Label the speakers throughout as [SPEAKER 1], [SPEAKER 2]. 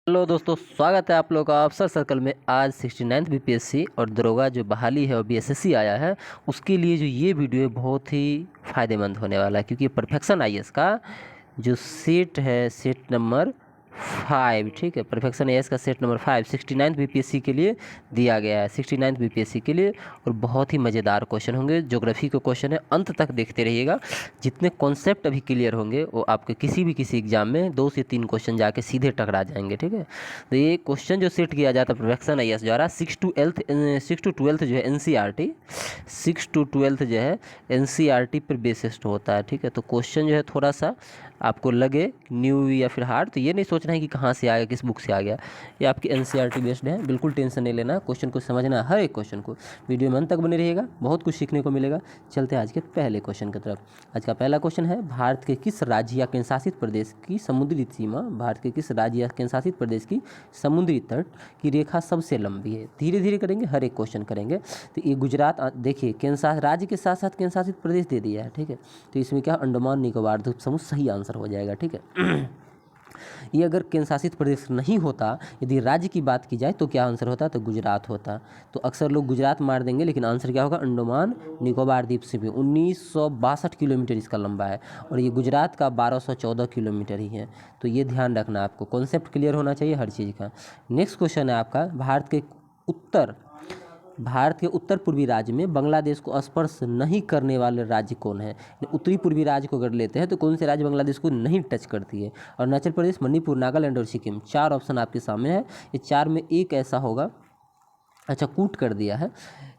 [SPEAKER 1] Hello दोस्तों, स्वागत है आप लोगों का अफसर सर्कल में। आज 69th बीपीएससी और दरोगा जो बहाली है और बीएसएससी आया है, उसके लिए जो ये वीडियो है बहुत ही फ़ायदेमंद होने वाला है, क्योंकि परफेक्शन आईएएस का जो सेट है, सेट नंबर 5, ठीक है, परफेक्शन आईएएस का सेट नंबर 5 69th बीपीएससी के लिए दिया गया है, 69th बीपीएससी के लिए। और बहुत ही मज़ेदार क्वेश्चन होंगे, ज्योग्राफी के क्वेश्चन है, अंत तक देखते रहिएगा। जितने कॉन्सेप्ट अभी क्लियर होंगे वो आपके किसी एग्जाम में 2 से 3 क्वेश्चन जाके सीधे टकरा जाएंगे, ठीक है। तो ये क्वेश्चन जो सेट किया जाता है परफेक्शन आईएएस द्वारा 6 टू 12th जो है एनसीईआरटी 6 टू 12th जो है एनसीईआरटी पर बेसिस्ड होता है, ठीक है। तो क्वेश्चन जो है थोड़ा सा आपको लगे न्यू या फिर हार्ड, तो ये नहीं सोचना है कि कहाँ से आ गया, किस बुक से आ गया। ये आपकी एनसीईआरटी बेस्ड है, बिल्कुल टेंशन नहीं लेना। क्वेश्चन को समझना है, हर एक क्वेश्चन को। वीडियो में अंत तक बने रहिएगा, बहुत कुछ सीखने को मिलेगा। चलते हैं आज के पहले क्वेश्चन की तरफ। आज का पहला क्वेश्चन है, भारत के किस राज्य या केंद्रशासित प्रदेश की समुद्री सीमा, भारत के किस राज्य या केंद्रशासित प्रदेश की समुद्री तट की रेखा सबसे लंबी है। धीरे धीरे करेंगे, हर एक क्वेश्चन करेंगे। तो ये गुजरात, देखिए केंद्र राज्य के साथ साथ केंद्रशासित प्रदेश दे दिया है, ठीक है। तो इसमें क्या, अंडमान निकोबार द्वीप समूह सही आंसर हो जाएगा, ठीक है। ये अगर केंद्र शासित प्रदेश नहीं होता, यदि राज्य की बात की जाए तो क्या आंसर होता, तो गुजरात होता। तो अक्सर लोग गुजरात मार देंगे, लेकिन आंसर क्या होगा, अंडमान निकोबार द्वीप समूह। 1962 किलोमीटर इसका लंबा है, और ये गुजरात का 1214 किलोमीटर ही है। तो ये ध्यान रखना, आपको कॉन्सेप्ट क्लियर होना चाहिए हर चीज़ का। नेक्स्ट क्वेश्चन है आपका, भारत के उत्तर पूर्वी राज्य में बांग्लादेश को स्पर्श नहीं करने वाले राज्य कौन है। उत्तरी पूर्वी राज्य को अगर लेते हैं तो कौन से राज्य बांग्लादेश को नहीं टच करती है। अरुणाचल प्रदेश, मणिपुर, नागालैंड और सिक्किम। 4 ऑप्शन आपके सामने है, ये 4 में एक ऐसा होगा। अच्छा, कूट कर दिया है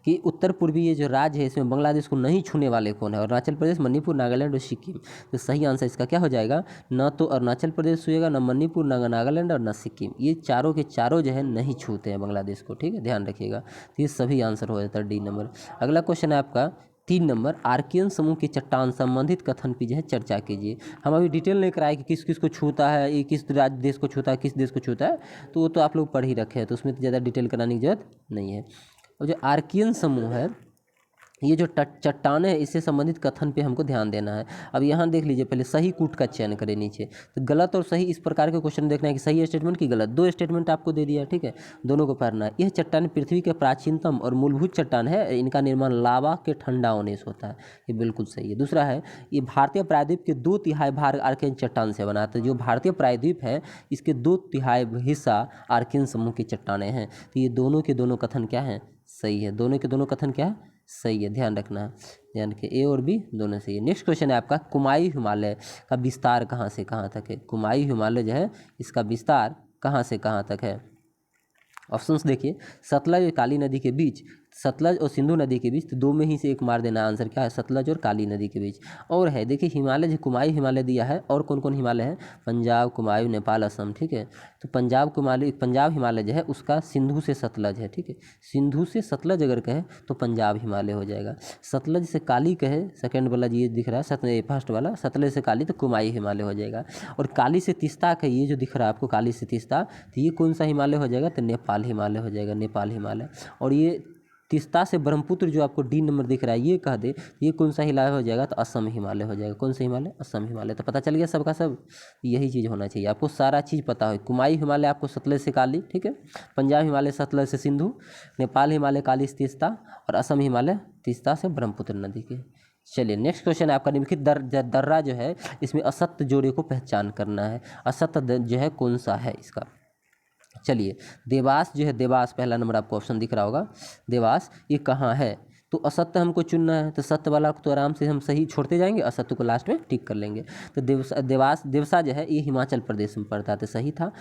[SPEAKER 1] कि उत्तर पूर्वी ये जो राज्य है इसमें बांग्लादेश को नहीं छूने वाले कौन है। अरुणाचल प्रदेश, मणिपुर, नागालैंड और सिक्किम। तो सही आंसर इसका क्या हो जाएगा, ना तो अरुणाचल प्रदेश छुएगा, ना मणिपुर, ना नागालैंड और ना सिक्किम। ये चारों के चारों जो है नहीं छूते हैं बांग्लादेश को, ठीक है, ध्यान रखिएगा। तो ये सभी आंसर हो जाता है डी नंबर। अगला क्वेश्चन है आपका 3 नंबर, आर्कियन समूह की चट्टान संबंधित कथन की जो है चर्चा कीजिए। हम अभी डिटेल नहीं कराए कि किस किस को छूता है, ये किस राज्य देश को छूता है, किस देश को छूता है, तो वो तो आप लोग पढ़ ही रखे हैं, तो उसमें तो ज़्यादा डिटेल कराने की जरूरत नहीं है। और जो आर्कियन समूह है, ये जो चट्टानें है, इससे संबंधित कथन पे हमको ध्यान देना है। अब यहाँ देख लीजिए, पहले सही कूट का चयन करें नीचे। तो गलत और सही इस प्रकार के क्वेश्चन देखना है कि सही स्टेटमेंट की गलत। 2 स्टेटमेंट आपको दे दिया, ठीक है, दोनों को पढ़ना है। यह चट्टान पृथ्वी के प्राचीनतम और मूलभूत चट्टान है, इनका निर्माण लावा के ठंडा होने से होता है, ये बिल्कुल सही है। दूसरा है, ये भारतीय प्रायद्वीप के 2/3 भाग आर्कियन चट्टान से बना है। जो भारतीय प्रायद्वीप है इसके 2/3 हिस्सा आर्कियन समूह की चट्टानें हैं। तो ये दोनों के दोनों कथन क्या है, सही है। दोनों के दोनों कथन क्या है, सही है, ध्यान रखना है। ध्यान के ए और बी दोनों सही है। नेक्स्ट क्वेश्चन है आपका, कुमाई हिमालय का विस्तार कहाँ से कहाँ तक है। कुमाई हिमालय जो है इसका विस्तार कहाँ से कहाँ तक है। ऑप्शंस देखिए, सतलज और काली नदी के बीच, सतलज और सिंधु नदी के बीच, तो 2 में ही से एक मार देना। आंसर क्या है, सतलज और काली नदी के बीच। और है, देखिए हिमालय जो कुमाई हिमालय दिया है, और कौन कौन हिमालय है, पंजाब, कुमायूं, नेपाल, असम, ठीक है। तो पंजाब हिमालय जो है उसका सिंधु से सतलज है, ठीक है। सिंधु से सतलज अगर कहे तो पंजाब हिमालय हो जाएगा। सतलज से काली कहे, सेकेंड वाला ये दिख रहा है, फर्स्ट वाला सतलज से काली, तो कुमाई हिमालय हो जाएगा। और काली से तिस्ता का ये जो दिख रहा है आपको, काली से तिस्ता, तो ये कौन सा हिमालय हो जाएगा, तो नेपाल हिमालय हो जाएगा, नेपाल हिमालय। और ये तिस्ता से ब्रह्मपुत्र जो आपको डी नंबर दिख रहा है, ये कह दे ये कौन सा हिमालय हो जाएगा, तो असम हिमालय हो जाएगा। कौन सा हिमालय, असम हिमालय। तो पता चल गया सबका सब, यही चीज़ होना चाहिए आपको, सारा चीज़ पता हो। कुमाई हिमालय आपको सतलज से काली, ठीक है। पंजाब हिमालय सतलज से सिंधु, नेपाल हिमालय काली से तिस्ता, और असम हिमालय तिस्ता से ब्रह्मपुत्र नदी के। चलिए नेक्स्ट क्वेश्चन है आपका, निम्नलिखित दर्रा जो है इसमें असत्य जोड़े को पहचान करना है। असत्य जो है कौन सा है इसका। चलिए, देवास जो है, देवास पहला नंबर आपको ऑप्शन दिख रहा होगा, देवास ये कहाँ है। तो असत्य हमको चुनना है, तो सत्य वाला को तो आराम से हम सही छोड़ते जाएंगे, असत्य को लास्ट में टिक कर लेंगे। तो देवसा जो है ये हिमाचल प्रदेश में पड़ता है, तो सही था।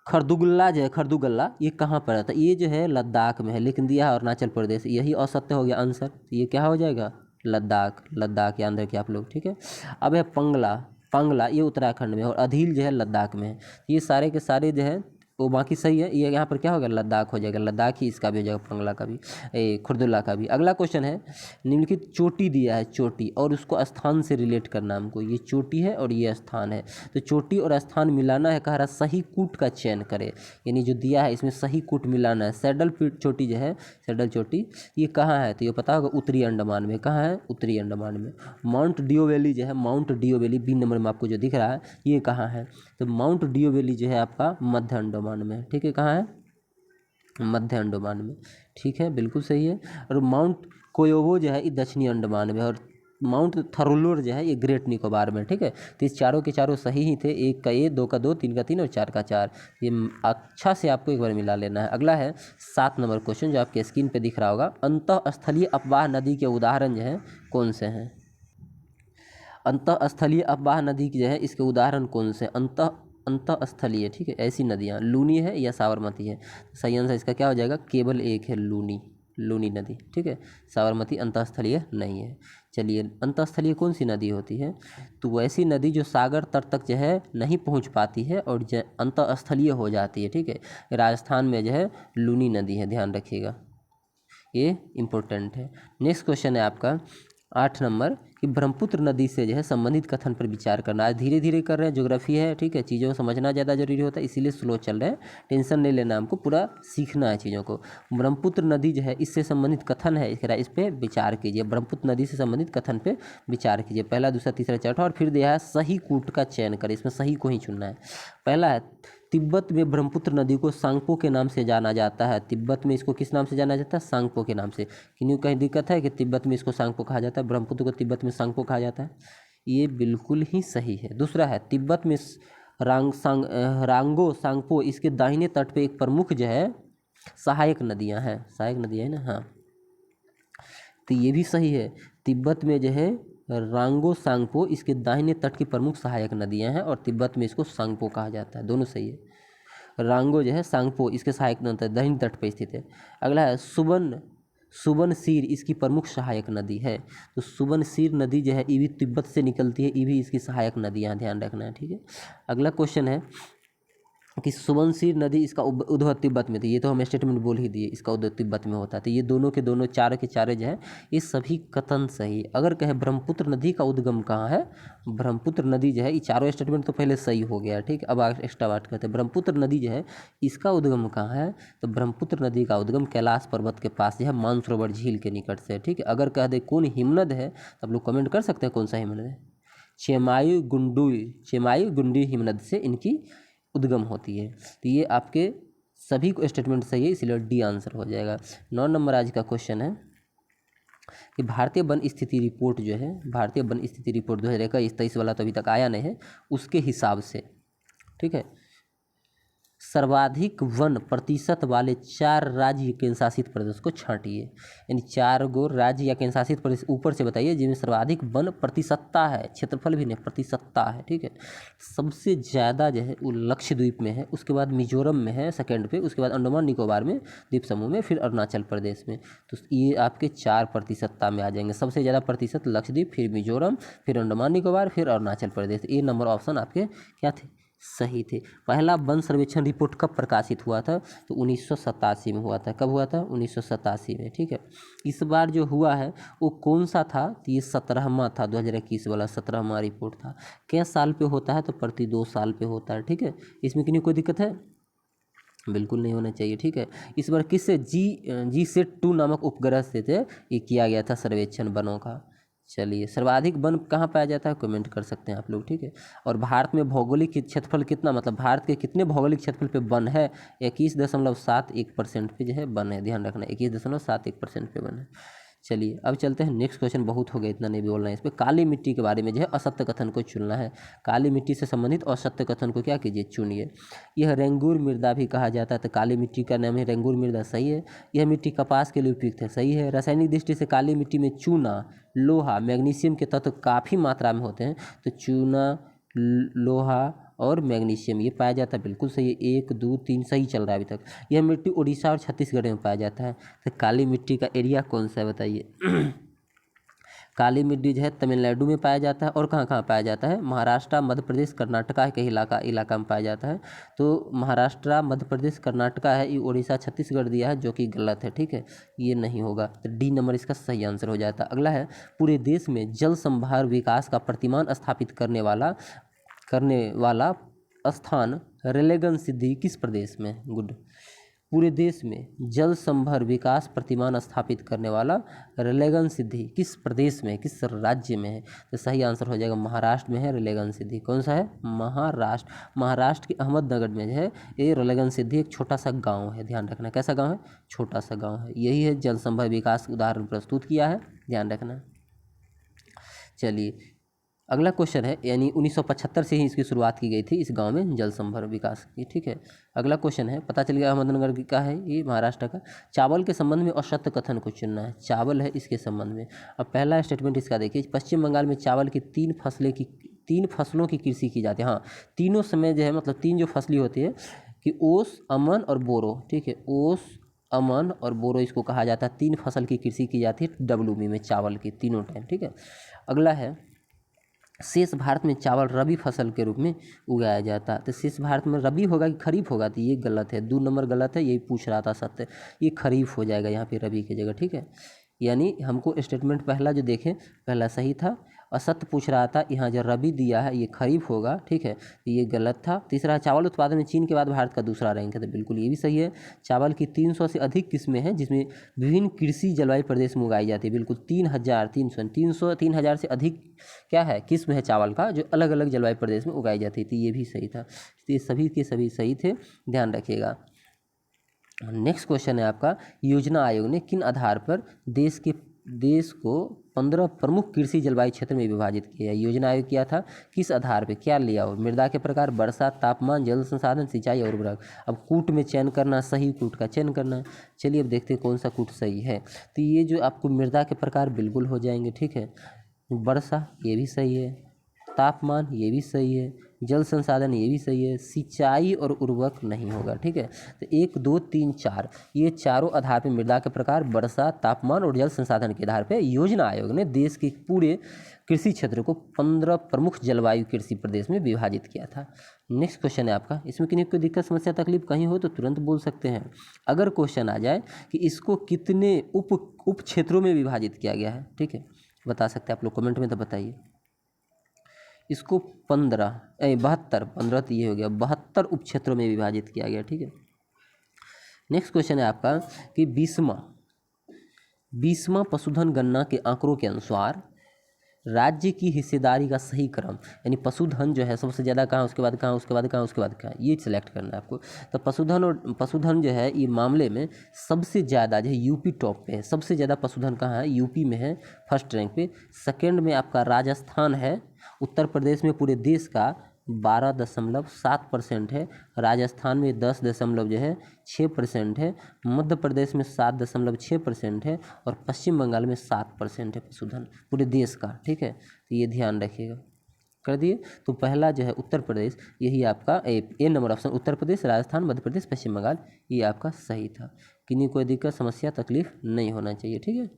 [SPEAKER 1] खरदुगला जो है, खरदुगला ये कहाँ पर आता है, ये जो है लद्दाख में है, लेकिन दिया है अरुणाचल प्रदेश, यही असत्य हो गया आंसर। तो ये क्या हो जाएगा, लद्दाख याद रखिए आप लोग, ठीक है। अब है पंगला ये उत्तराखंड में, और अधील जो है लद्दाख में है। ये सारे के सारे जो है वो बाकी सही है, ये यहाँ पर क्या होगा, लद्दाख हो जाएगा, लद्दाख ही इसका भी हो जाएगा, पंगला का भी, खुरदुल्ला का भी। अगला क्वेश्चन है, निम्नलिखित चोटी दिया है, चोटी और उसको स्थान से रिलेट करना हमको। ये चोटी है और ये स्थान है, तो चोटी और स्थान मिलाना है, कह रहा सही कूट का चयन करे, यानी जो दिया है इसमें सही कूट मिलाना है। सैडल चोटी जो है, सैडल चोटी ये कहाँ है, तो ये पता होगा उत्तरी अंडमान में। कहाँ है, उत्तरी अंडमान में। माउंट डियो वैली जो है, mount Deo valley B number में आपको जो दिख रहा है, ये कहाँ है, तो माउंट डियो वैली जो है आपका मध्य अंडमान में है, ठीक है। कहाँ है? मध्य अंडमान में, ठीक है, बिल्कुल सही है। और माउंट कोयोबो जो है ये दक्षिणी अंडमान में, और माउंट थरुलुर जो है ये ग्रेट निकोबार में, ठीक है। तो इस चारों के चारों सही ही थे, एक का ए, दो का दो, तीन का तीन और चार का चार। ये अच्छा से आपको एक बार मिला लेना है। अगला है 7 नंबर क्वेश्चन जो आपके स्क्रीन पे दिख रहा होगा। अंतःस्थलीय अपवाह नदी के उदाहरण जो हैं कौन से हैं? अंतःस्थलीय अपवाह नदी की जो है इसके उदाहरण कौन से? अंतःस्थलीय, ठीक है, ऐसी नदियाँ लूनी है या साबरमती है? सही आंसर इसका क्या हो जाएगा? केवल एक है, लूनी नदी, ठीक है। साबरमती अंतःस्थलीय नहीं है। चलिए, अंतःस्थलीय कौन सी नदी होती है? तो वैसी नदी जो सागर तट तक जो है नहीं पहुंच पाती है और जो अंतःस्थलीय हो जाती है, ठीक है। राजस्थान में जो है लूनी नदी है, ध्यान रखिएगा, ये इम्पोर्टेंट है। नेक्स्ट क्वेश्चन है आपका 8 नंबर कि ब्रह्मपुत्र नदी से जो है संबंधित कथन पर विचार करना। आज धीरे धीरे कर रहे हैं, ज्योग्राफी है, ठीक है, चीज़ों को समझना ज़्यादा जरूरी होता है, इसीलिए स्लो चल रहे हैं। टेंशन नहीं लेना, हमको पूरा सीखना है चीज़ों को। ब्रह्मपुत्र नदी जो है इससे संबंधित कथन है, इस पर विचार कीजिए। ब्रह्मपुत्र नदी से संबंधित कथन पर विचार कीजिए। पहला, दूसरा, तीसरा, चौथा, और फिर दिया है सही कूट का चयन करें, इसमें सही को ही चुनना है। पहला है तिब्बत में ब्रह्मपुत्र नदी को सांगपो के नाम से जाना जाता है। तिब्बत में इसको किस नाम से जाना जाता है? सांगपो के नाम से। क्यों कहीं दिक्कत है कि तिब्बत में इसको सांगपो कहा जाता है, ब्रह्मपुत्र को तिब्बत में सांगपो कहा जाता है? ये बिल्कुल ही सही है। दूसरा है तिब्बत में रांगो सांगपो, इसके दाहिने तट पे एक प्रमुख जो है सहायक नदियां हैं, सहायक नदियां है ना, हाँ, तो ये भी सही है। तिब्बत में जो है रांगो सांगपो, इसके दाहिने तट की प्रमुख सहायक नदियां हैं और तिब्बत में इसको सांगपो कहा जाता है, दोनों सही है। रांगो जो है सांगपो इसके सहायक नदी दाहिने तट पर स्थित है। अगला है सुबनसिर, इसकी प्रमुख सहायक नदी है। तो सुबनसिर नदी जो है ये भी तिब्बत से निकलती है, ये भी इसकी सहायक नदियाँ, ध्यान रखना है, ठीक है। अगला क्वेश्चन है कि सुबनसिर नदी इसका उद्भव तिब्बत में थी, ये तो हम स्टेटमेंट बोल ही दिए, इसका उद्भव तिब्बत में होता है। तो ये दोनों के दोनों, चारों के चारे जो है ये सभी कथन सही। अगर कहे ब्रह्मपुत्र नदी का उद्गम कहाँ है, ब्रह्मपुत्र नदी जो है ये चारों स्टेटमेंट तो पहले सही हो गया, ठीक। अब एक्स्ट्रा बात करते हैं, ब्रह्मपुत्र नदी जो है इसका उद्गम कहाँ है? तो ब्रह्मपुत्र नदी का उद्गम कैलाश पर्वत के पास जो है मानसरोवर झील के निकट से, ठीक है। अगर कह दे कौन हिमनद है तो आप लोग कमेंट कर सकते हैं कौन सा हिमनद है। चेमायु गुंडी हिमनद से इनकी उद्गम होती है। तो ये आपके सभी को स्टेटमेंट सही है, इसलिए डी आंसर हो जाएगा। 9 नंबर आज का क्वेश्चन है कि भारतीय वन स्थिति रिपोर्ट जो है, भारतीय वन स्थिति रिपोर्ट 2021-23 वाला तो अभी तक आया नहीं है, उसके हिसाब से, ठीक है, सर्वाधिक वन प्रतिशत वाले 4 राज्य केंद्र शासित प्रदेश को छांटिए। यानी 4 गो राज्य या केंद्र शासित प्रदेश ऊपर से बताइए जिनमें सर्वाधिक वन प्रतिशतता है, क्षेत्रफल भी नहीं, प्रतिशतता है, ठीक है। सबसे ज़्यादा जो है वो लक्षद्वीप में है, उसके बाद मिजोरम में है सेकंड पे, उसके बाद अंडमान निकोबार में, द्वीप समूह में, फिर अरुणाचल प्रदेश में। तो ये आपके 4% में आ जाएंगे। सबसे ज़्यादा प्रतिशत लक्षद्वीप, फिर मिजोरम, फिर अंडमान निकोबार, फिर अरुणाचल प्रदेश। ये नंबर ऑप्शन आपके क्या थे? सही थे। पहला वन सर्वेक्षण रिपोर्ट कब प्रकाशित हुआ था? तो 1987 में हुआ था। कब हुआ था? 1987 में, ठीक है। इस बार जो हुआ है वो कौन सा था? तो ये 17वां था, 2021 वाला 17वां रिपोर्ट था। क्या साल पे होता है? तो प्रति 2 साल पे होता है, ठीक है। इसमें किन्हीं कोई दिक्कत है? बिल्कुल नहीं होना चाहिए, ठीक है। इस बार किससे GSAT-2 नामक उपग्रह से ये किया गया था सर्वेक्षण वनों का। चलिए, सर्वाधिक वन कहाँ पाया जाता है? कमेंट कर सकते हैं आप लोग, ठीक है। और भारत में भौगोलिक क्षेत्रफल कितना, मतलब भारत के कितने भौगोलिक क्षेत्रफल पे वन है? 21.71% पे जो है वन है, ध्यान रखना, 21.71% पे वन है। चलिए अब चलते हैं नेक्स्ट क्वेश्चन, बहुत हो गया, इतना नहीं बोलना है इस पर। काली मिट्टी के बारे में जो है असत्य कथन को चुनना है। काली मिट्टी से संबंधित असत्य कथन को क्या कीजिए? चुनिए। यह रेंगूर मृदा भी कहा जाता है, तो काली मिट्टी का नाम है रेंगूर मृदा, सही है। यह मिट्टी कपास के लिए उपयुक्त है, सही है। रासायनिक दृष्टि से काली मिट्टी में चूना, लोहा, मैग्नीशियम के तत्व काफ़ी मात्रा में होते हैं, तो चूना, लोहा और मैग्नीशियम ये पाया जाता है, बिल्कुल सही है। 1 2 3 सही चल रहा है अभी तक। यह मिट्टी उड़ीसा और छत्तीसगढ़ में पाया जाता है। तो काली मिट्टी का एरिया कौन सा है बताइए? काली मिट्टी जो है तमिलनाडु में पाया जाता है, और कहाँ कहाँ पाया जाता है? महाराष्ट्र, मध्य प्रदेश, कर्नाटका के इलाका में पाया जाता है। तो महाराष्ट्र, मध्य प्रदेश, कर्नाटका है, ये उड़ीसा, छत्तीसगढ़ दिया है, जो कि गलत है, ठीक है, ये नहीं होगा। तो डी नंबर इसका सही आंसर हो जाता है। अगला है पूरे देश में जल संभार विकास का प्रतिमान स्थापित करने वाला स्थान रेलेगन सिद्धि किस प्रदेश में? गुड। पूरे देश में जल संभर विकास प्रतिमान स्थापित करने वाला रिलेगन सिद्धि किस प्रदेश में, किस राज्य में है? तो सही आंसर हो जाएगा महाराष्ट्र में है रिलेगन सिद्धि। कौन सा है? महाराष्ट्र। महाराष्ट्र के अहमदनगर में जो है ये रिलेगन सिद्धि एक छोटा सा गांव है, ध्यान रखना। कैसा गांव है? छोटा सा गांव है। यही है जल संभर विकास उदाहरण प्रस्तुत किया है, ध्यान रखना। चलिए अगला क्वेश्चन है, यानी 1975 से ही इसकी शुरुआत की गई थी इस गांव में जल संभर विकास की, ठीक है। अगला क्वेश्चन है, पता चल गया अहमदनगर का है, ये महाराष्ट्र का। चावल के संबंध में असत्य कथन को चुनना है। चावल है इसके संबंध में। अब पहला स्टेटमेंट इसका देखिए, पश्चिम बंगाल में चावल की तीन फसलों की कृषि की जाती है। हाँ, तीनों समय जो है, मतलब तीन जो फसली होती है कि ओस, अमन और बोरो, ठीक है। ओस, अमन और बोरो इसको कहा जाता है। 3 फसल की कृषि की जाती है WB में चावल की तीनों टाइम, ठीक है। अगला है, शेष भारत में चावल रबी फसल के रूप में उगाया जाता है। तो शेष भारत में रबी होगा कि खरीफ होगा? तो ये गलत है, 2 नंबर गलत है, यही पूछ रहा था सत्य। ये खरीफ हो जाएगा यहाँ पे रबी की जगह, ठीक है। यानी हमको स्टेटमेंट पहला जो देखें, पहला सही था। असत्य पूछ रहा था, यहाँ जो रबी दिया है ये खरीफ होगा, ठीक है, ये गलत था। तीसरा, चावल उत्पादन में चीन के बाद भारत का दूसरा रैंक है, तो बिल्कुल ये भी सही है। चावल की 300 से अधिक किस्में हैं जिसमें विभिन्न कृषि जलवायु प्रदेश में उगाई जाती है। बिल्कुल 3,000 से अधिक क्या है, किस्म है चावल का जो अलग अलग जलवायु प्रदेश में उगाई जाती थी, ये भी सही था। ये सभी के सभी सही थे, ध्यान रखिएगा। नेक्स्ट क्वेश्चन है आपका, योजना आयोग ने किन आधार पर देश को 15 प्रमुख कृषि जलवायु क्षेत्र में विभाजित किया है? योजना आयोग किया था किस आधार पे, क्या लिया हो? मृदा के प्रकार, वर्षा, तापमान, जल संसाधन, सिंचाई और उर्वरक। अब कूट में चयन करना, सही कूट का चयन करना है। चलिए अब देखते हैं कौन सा कूट सही है। तो ये जो आपको मृदा के प्रकार बिल्कुल हो जाएंगे, ठीक है। वर्षा ये भी सही है, तापमान ये भी सही है, जल संसाधन ये भी सही है, सिंचाई और उर्वरक नहीं होगा, ठीक है। तो 1, 2, 3, 4 ये चारों आधार पर मृदा के प्रकार, वर्षा, तापमान और जल संसाधन के आधार पर योजना आयोग ने देश के पूरे कृषि क्षेत्र को 15 प्रमुख जलवायु कृषि प्रदेश में विभाजित किया था। नेक्स्ट क्वेश्चन है आपका, इसमें किन्हीं कोई दिक्कत, समस्या, तकलीफ कहीं हो तो तुरंत बोल सकते हैं। अगर क्वेश्चन आ जाए कि इसको कितने उप क्षेत्रों में विभाजित किया गया है, ठीक है, बता सकते हैं आप लोग, कमेंट में तो बताइए। इसको 15 तो ये हो गया, 72 उप क्षेत्रों में विभाजित किया गया, ठीक है। नेक्स्ट क्वेश्चन है आपका कि 20वां पशुधन गणना के आंकड़ों के अनुसार राज्य की हिस्सेदारी का सही क्रम, यानी पशुधन जो है सबसे ज़्यादा कहाँ, उसके बाद कहाँ, उसके बाद कहाँ, उसके बाद कहाँ, ये सिलेक्ट करना है आपको। तो पशुधन जो है ये मामले में सबसे ज़्यादा जो है यूपी टॉप पे है। सबसे ज़्यादा पशुधन कहाँ है? यूपी में है, फर्स्ट रैंक पे। सेकंड में आपका राजस्थान है। उत्तर प्रदेश में पूरे देश का 12.7% है। राजस्थान में 10.6% है। मध्य प्रदेश में 7.6% है और पश्चिम बंगाल में 7% है पशुधन पूरे देश का, ठीक है। तो ये ध्यान रखिएगा, कर दिए। तो पहला जो है उत्तर प्रदेश, यही आपका ए नंबर ऑप्शन, उत्तर प्रदेश, राजस्थान, मध्य प्रदेश, पश्चिम बंगाल, ये आपका सही था। किन्हीं कोई दिक्कत, समस्या, तकलीफ नहीं होना चाहिए, ठीक है।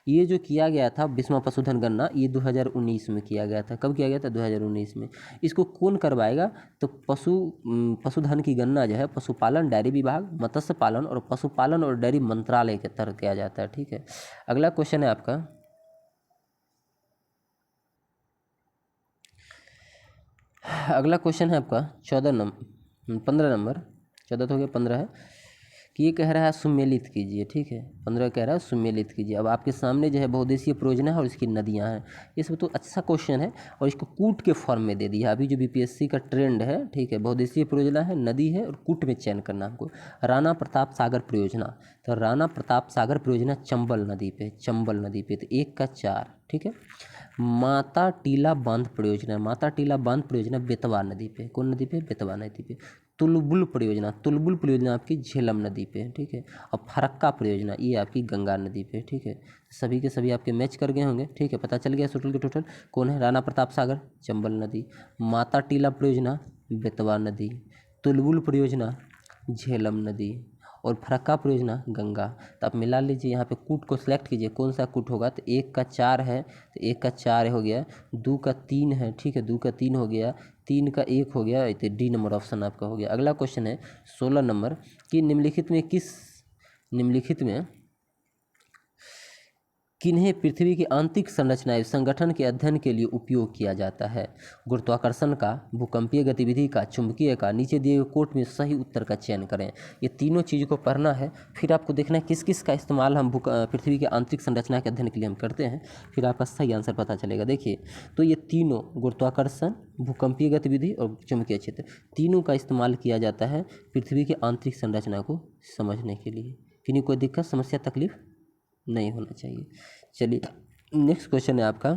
[SPEAKER 1] ये जो किया गया था 20वां पशुधन गणना, ये 2019 में किया गया था। कब किया गया था? 2019 में। इसको कौन करवाएगा? तो पशुधन की गणना जो है पशुपालन डेयरी विभाग, मत्स्य पालन और पशुपालन और डेयरी मंत्रालय के तहत किया जाता है, ठीक है। अगला क्वेश्चन है आपका, अगला क्वेश्चन है आपका 15 नंबर, 14 तो हो गया, 15 है कि ये कह रहा है सुमेलित कीजिए, ठीक है। 15 कह रहा है सुमेलित कीजिए। अब आपके सामने जो है बहुउद्देशीय परियोजना है और इसकी नदियाँ हैं। ये सब तो अच्छा क्वेश्चन है और इसको कूट के फॉर्म में दे दिया। अभी जो BPSC का ट्रेंड है, ठीक है, बहुउद्देशीय परियोजना है, नदी है और कूट में चयन करना हमको। राणा प्रताप सागर परियोजना, तो राणा प्रताप सागर परियोजना चंबल नदी पे, चंबल नदी पे, तो 1 का 4, ठीक है। माता टीला बांध परियोजना, माता टीला बांध परियोजना बेतवा नदी पे, कौन नदी पे? बेतवा नदी पे। तुलबुल परियोजना आपकी झेलम नदी पे है, ठीक है। और फरक्का परियोजना ये आपकी गंगा नदी पे, ठीक है। सभी के सभी आपके मैच कर गए होंगे, ठीक है। पता चल गया टोटल के टोटल कौन है? राणा प्रताप सागर चंबल नदी, माता टीला परियोजना बेतवा नदी, तुलबुल परियोजना झेलम नदी और फरक्का परियोजना गंगा। तो आप मिला लीजिए, यहाँ पे कूट को सिलेक्ट कीजिए, कौन सा कूट होगा? तो 1 का 4 है, तो 1 का 4 हो गया, 2 का 3 है, ठीक है, 2 का 3 हो गया, 3 का 1 हो गया, तो डी नंबर ऑप्शन आपका हो गया। अगला क्वेश्चन है 16 नंबर कि निम्नलिखित में किन्हें पृथ्वी की आंतरिक संरचना संगठन के अध्ययन के लिए उपयोग किया जाता है? गुरुत्वाकर्षण का, भूकंपीय गतिविधि का, चुंबकीय का। नीचे दिए गए कोट में सही उत्तर का चयन करें। ये तीनों चीज़ को पढ़ना है, फिर आपको देखना है किस किस का इस्तेमाल हम पृथ्वी की आंतरिक संरचना के अध्ययन के लिए हम करते हैं, फिर आपका सही आंसर पता चलेगा। देखिए, तो ये तीनों गुरुत्वाकर्षण, भूकंपीय गतिविधि और चुंबकीय क्षेत्र, तीनों का इस्तेमाल किया जाता है पृथ्वी की आंतरिक संरचना को समझने के लिए। किन्हीं कोई दिक्कत, समस्या, तकलीफ नहीं होना चाहिए। चलिए नेक्स्ट क्वेश्चन है आपका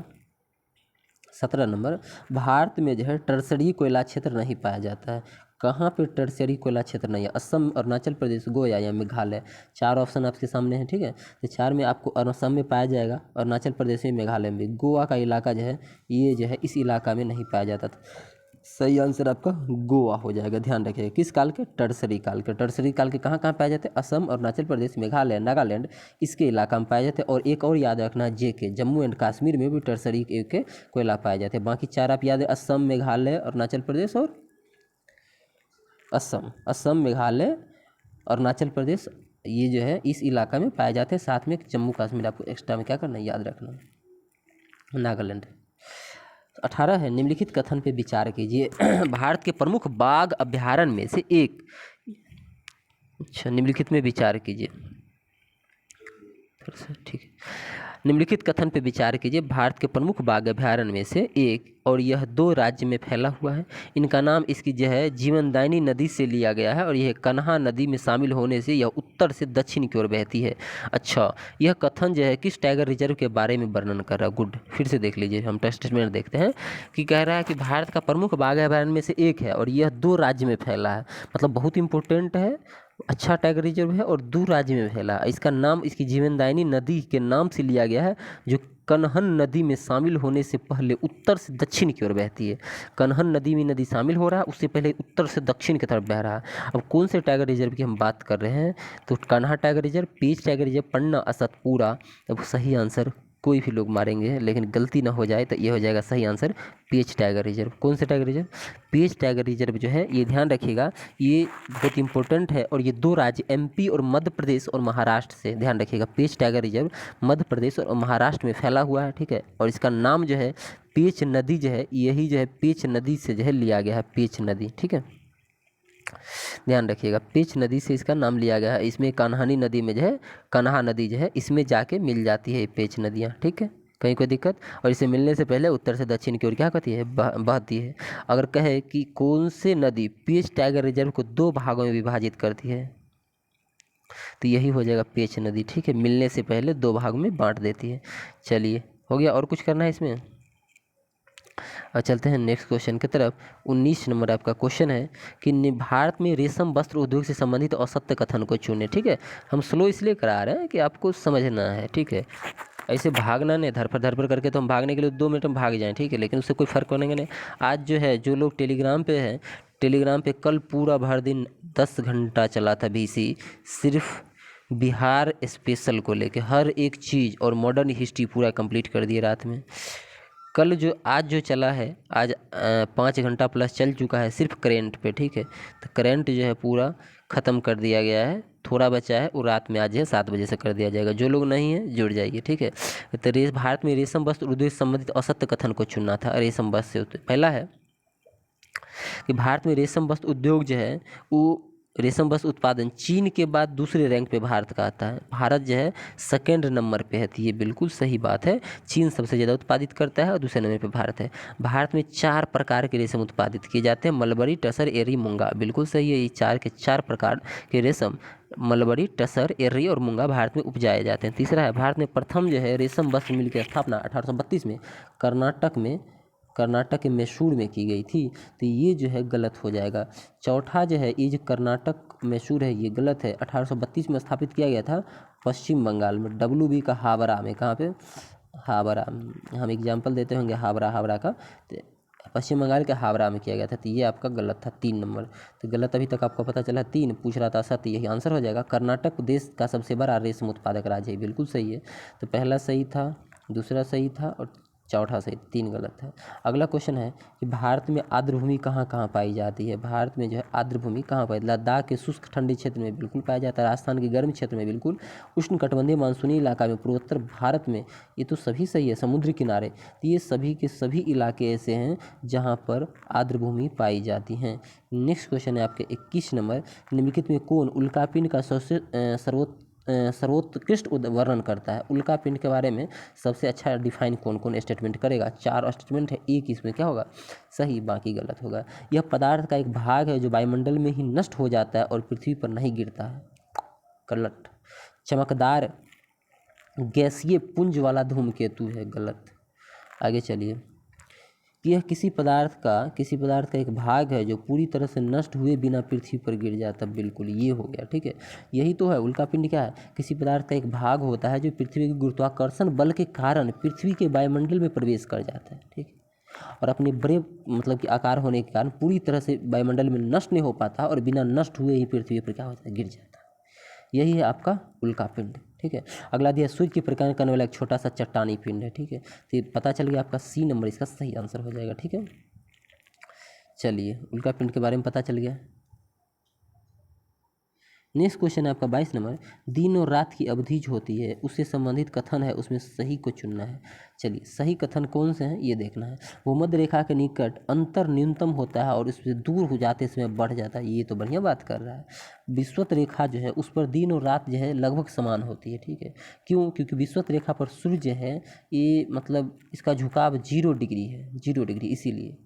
[SPEAKER 1] 17 नंबर। भारत में जो है टर्सरी कोयला क्षेत्र नहीं पाया जाता है। कहाँ पे टर्सरी कोयला क्षेत्र नहीं है? असम, अरुणाचल प्रदेश, गोवा या मेघालय। 4 ऑप्शन आपके सामने है, ठीक है। तो 4 में आपको असम में पाया जाएगा, अरुणाचल प्रदेश में, मेघालय में। गोवा का इलाका जो है ये जो है इस इलाका में नहीं पाया जाता था। सही आंसर आपका गोवा हो जाएगा। ध्यान रखिएगा, किस काल के? टर्सरी काल के। टर्सरी काल के कहाँ कहाँ पाए जाते हैं? असम, अरुणाचल प्रदेश, मेघालय, नागालैंड, इसके इलाका में पाए जाते हैं। और एक और याद रखना, JK, जम्मू एंड कश्मीर में भी टर्सरी के कोयला पाए जाते हैं। बाकी 4 आप याद है, असम, मेघालय, अरुणाचल प्रदेश और असम, मेघालय, अरुणाचल प्रदेश, ये जो है इस इलाका में पाए जाते हैं। साथ में जम्मू कश्मीर आपको एक्स्ट्रा में क्या करना है, याद रखना, नागालैंड। 18 है, निम्नलिखित कथन पे विचार कीजिए। भारत के प्रमुख बाघ अभयारण्य में से एक, अच्छा निम्नलिखित में विचार कीजिए, ठीक है। निम्नलिखित कथन पे विचार कीजिए। भारत के प्रमुख बाघ अभयारण्य में से एक और यह 2 राज्य में फैला हुआ है। इनका नाम इसकी जो है जीवनदायिनी नदी से लिया गया है और यह कन्हा नदी में शामिल होने से यह उत्तर से दक्षिण की ओर बहती है। अच्छा, यह कथन जो है किस टाइगर रिजर्व के बारे में वर्णन कर रहा है? गुड, फिर से देख लीजिए, हम टेस्ट स्टेटमेंट देखते हैं कि कह रहा है कि भारत का प्रमुख बाघ अभयारण्य में से एक है और यह 2 राज्य में फैला है। मतलब बहुत इंपॉर्टेंट है, अच्छा टाइगर रिजर्व है और 2 राज्य में फैला। इसका नाम इसकी जीवनदायिनी नदी के नाम से लिया गया है, जो कन्हन नदी में शामिल होने से पहले उत्तर से दक्षिण की ओर बहती है। कन्हन नदी में नदी शामिल हो रहा है, उससे पहले उत्तर से दक्षिण की तरफ बह रहा है। अब कौन से टाइगर रिजर्व की हम बात कर रहे हैं? तो कान्हा टाइगर रिजर्व, पेंच टाइगर रिजर्व, पन्ना, सतपुड़ा। अब सही आंसर कोई भी लोग मारेंगे, लेकिन गलती ना हो जाए तो ये हो जाएगा सही आंसर, पेंच टाइगर रिजर्व। कौन से टाइगर रिजर्व? पेंच टाइगर रिजर्व जो है, ये ध्यान रखिएगा, ये बहुत इंपॉर्टेंट है और ये 2 राज्य MP और मध्य प्रदेश और महाराष्ट्र से, ध्यान रखिएगा, पेंच टाइगर रिजर्व मध्य प्रदेश और महाराष्ट्र में फैला हुआ है, ठीक है। और इसका नाम जो है पेंच नदी जो है, यही जो है पेंच नदी से जो है लिया गया है, पेंच नदी, ठीक है। ध्यान रखिएगा, पेंच नदी से इसका नाम लिया गया है। इसमें कान्हानी नदी में जो है, कन्हा नदी जो है इसमें जाके मिल जाती है पेंच नदियाँ, ठीक है। कहीं कोई दिक्कत? और इसे मिलने से पहले उत्तर से दक्षिण की ओर क्या करती है, बहती है। अगर कहे कि कौन से नदी पेंच टाइगर रिजर्व को 2 भागों में विभाजित करती है, तो यही हो जाएगा पेंच नदी, ठीक है। मिलने से पहले 2 भाग में बांट देती है। चलिए, हो गया, और कुछ करना है इसमें? और चलते हैं नेक्स्ट क्वेश्चन की तरफ। 19 नंबर आपका क्वेश्चन है कि भारत में रेशम वस्त्र उद्योग से संबंधित असत्य कथन को चुने, ठीक है। हम स्लो इसलिए करा रहे हैं कि आपको समझना है, ठीक है। ऐसे भागना नहीं, धरफड़ करके तो हम भागने के लिए 2 मिनट में भाग जाएं, ठीक है, लेकिन उससे कोई फ़र्क पड़ेगा नहीं। आज जो है जो लोग टेलीग्राम पे हैं, टेलीग्राम पे कल पूरा भर दिन 10 घंटा चला था BC, सिर्फ बिहार स्पेशल को लेके हर एक चीज़ और मॉडर्न हिस्ट्री पूरा कंप्लीट कर दिए रात में। कल जो आज जो चला है, आज 5 घंटा प्लस चल चुका है सिर्फ करेंट पे, ठीक है। तो करेंट जो है पूरा ख़त्म कर दिया गया है, थोड़ा बचा है वो रात में आज है 7 बजे से कर दिया जाएगा। जो लोग नहीं हैं जुड़ जाइए, ठीक है। तो भारत में रेशम वस्त्र उद्योग से संबंधित असत्य कथन को चुनना था। रेशम वस्त्र से पहला है कि भारत में रेशम वस्त्र उद्योग जो है वो, रेशम वस्त्र उत्पादन चीन के बाद दूसरे रैंक पे भारत का आता है। भारत जो है 2nd नंबर पे है, तो ये बिल्कुल सही बात है। चीन सबसे ज़्यादा उत्पादित करता है और दूसरे नंबर पे भारत है। भारत में 4 प्रकार के रेशम उत्पादित किए जाते हैं, मलबरी, टसर, एरी, मूंगा। बिल्कुल सही है, ये 4 के 4 प्रकार के रेशम, मलबरी, टसर, एरी और मूंगा भारत में उपजाए जाते हैं। तीसरा है, भारत में प्रथम जो है रेशम वस्त्र मिल की स्थापना 1832 में कर्नाटक के मैसूर में की गई थी, तो ये जो है गलत हो जाएगा। चौथा जो है, ये जो कर्नाटक मैसूर है ये गलत है। 1832 में स्थापित किया गया था पश्चिम बंगाल में, WB का हावड़ा में। कहाँ पे? हावड़ा। हम एग्जाम्पल देते होंगे हावड़ा का, तो पश्चिम बंगाल के हावड़ा में किया गया था, तो ये आपका गलत था। 3 नंबर तो गलत अभी तक आपको पता चला। 3 पूछ रहा था, सत्य यही आंसर हो जाएगा। कर्नाटक देश का सबसे बड़ा रेशम उत्पादक राज्य है, बिल्कुल सही है। तो पहला सही था, दूसरा सही था और चौथा सही, 3 गलत है। अगला क्वेश्चन है कि भारत में आर्द्र भूमि कहाँ कहाँ पाई जाती है। भारत में जो है आर्द्र भूमि कहाँ पाई, लद्दाख के शुष्क ठंडी क्षेत्र में बिल्कुल पाया जाता है, राजस्थान के गर्म क्षेत्र में बिल्कुल, उष्णकटिबंधीय मानसूनी इलाका में, पूर्वोत्तर भारत में, ये तो सभी सही है, समुद्री किनारे, तो ये सभी के सभी इलाके ऐसे हैं जहाँ पर आर्द्र भूमि पाई जाती हैं। नेक्स्ट क्वेश्चन है आपके 21 नंबर, निम्नलिखित में कौन उल्कापिंड का सबसे सर्वोत्कृष्ट वर्णन करता है। उल्कापिंड के बारे में सबसे अच्छा डिफाइन कौन कौन स्टेटमेंट करेगा। 4 स्टेटमेंट है, एक इसमें क्या होगा सही, बाकी गलत होगा। यह पदार्थ का एक भाग है जो वायुमंडल में ही नष्ट हो जाता है और पृथ्वी पर नहीं गिरता है, गलत। चमकदार गैसीय पुंज वाला धूमकेतु है, गलत। आगे चलिए, यह किसी पदार्थ का एक भाग है जो पूरी तरह से नष्ट हुए बिना पृथ्वी पर गिर जाता, बिल्कुल ये हो गया, ठीक है। यही तो है उल्कापिंड, क्या है, किसी पदार्थ का एक भाग होता है जो पृथ्वी के गुरुत्वाकर्षण बल के कारण पृथ्वी के वायुमंडल में प्रवेश कर जाता है, ठीक है, और अपने बड़े मतलब कि आकार होने के कारण पूरी तरह से वायुमंडल में नष्ट नहीं हो पाता और बिना नष्ट हुए ही पृथ्वी पर क्या होता है, गिर जाता है। यही है आपका उल्कापिंड, ठीक है। अगला दिया सूर्य की परिक्रमा करने वाला एक छोटा सा चट्टानी पिंड है, ठीक है। तो ये पता चल गया आपका सी नंबर इसका सही आंसर हो जाएगा, ठीक है। चलिए, उल्कापिंड के बारे में पता चल गया। नेक्स्ट क्वेश्चन है आपका 22 नंबर, दिन और रात की अवधि जो होती है उससे संबंधित कथन है, उसमें सही को चुनना है। चलिए, सही कथन कौन से हैं ये देखना है। भूमध्य रेखा के निकट अंतर न्यूनतम होता है और उससे दूर हो जाते समय बढ़ जाता है, ये तो बढ़िया बात कर रहा है। विषुवत रेखा जो है उस पर दिन और रात जो है लगभग समान होती है, ठीक है। क्यों, क्योंकि विषुवत रेखा पर सूर्य जो है ये मतलब इसका झुकाव 0 डिग्री है, 0 डिग्री, इसीलिए।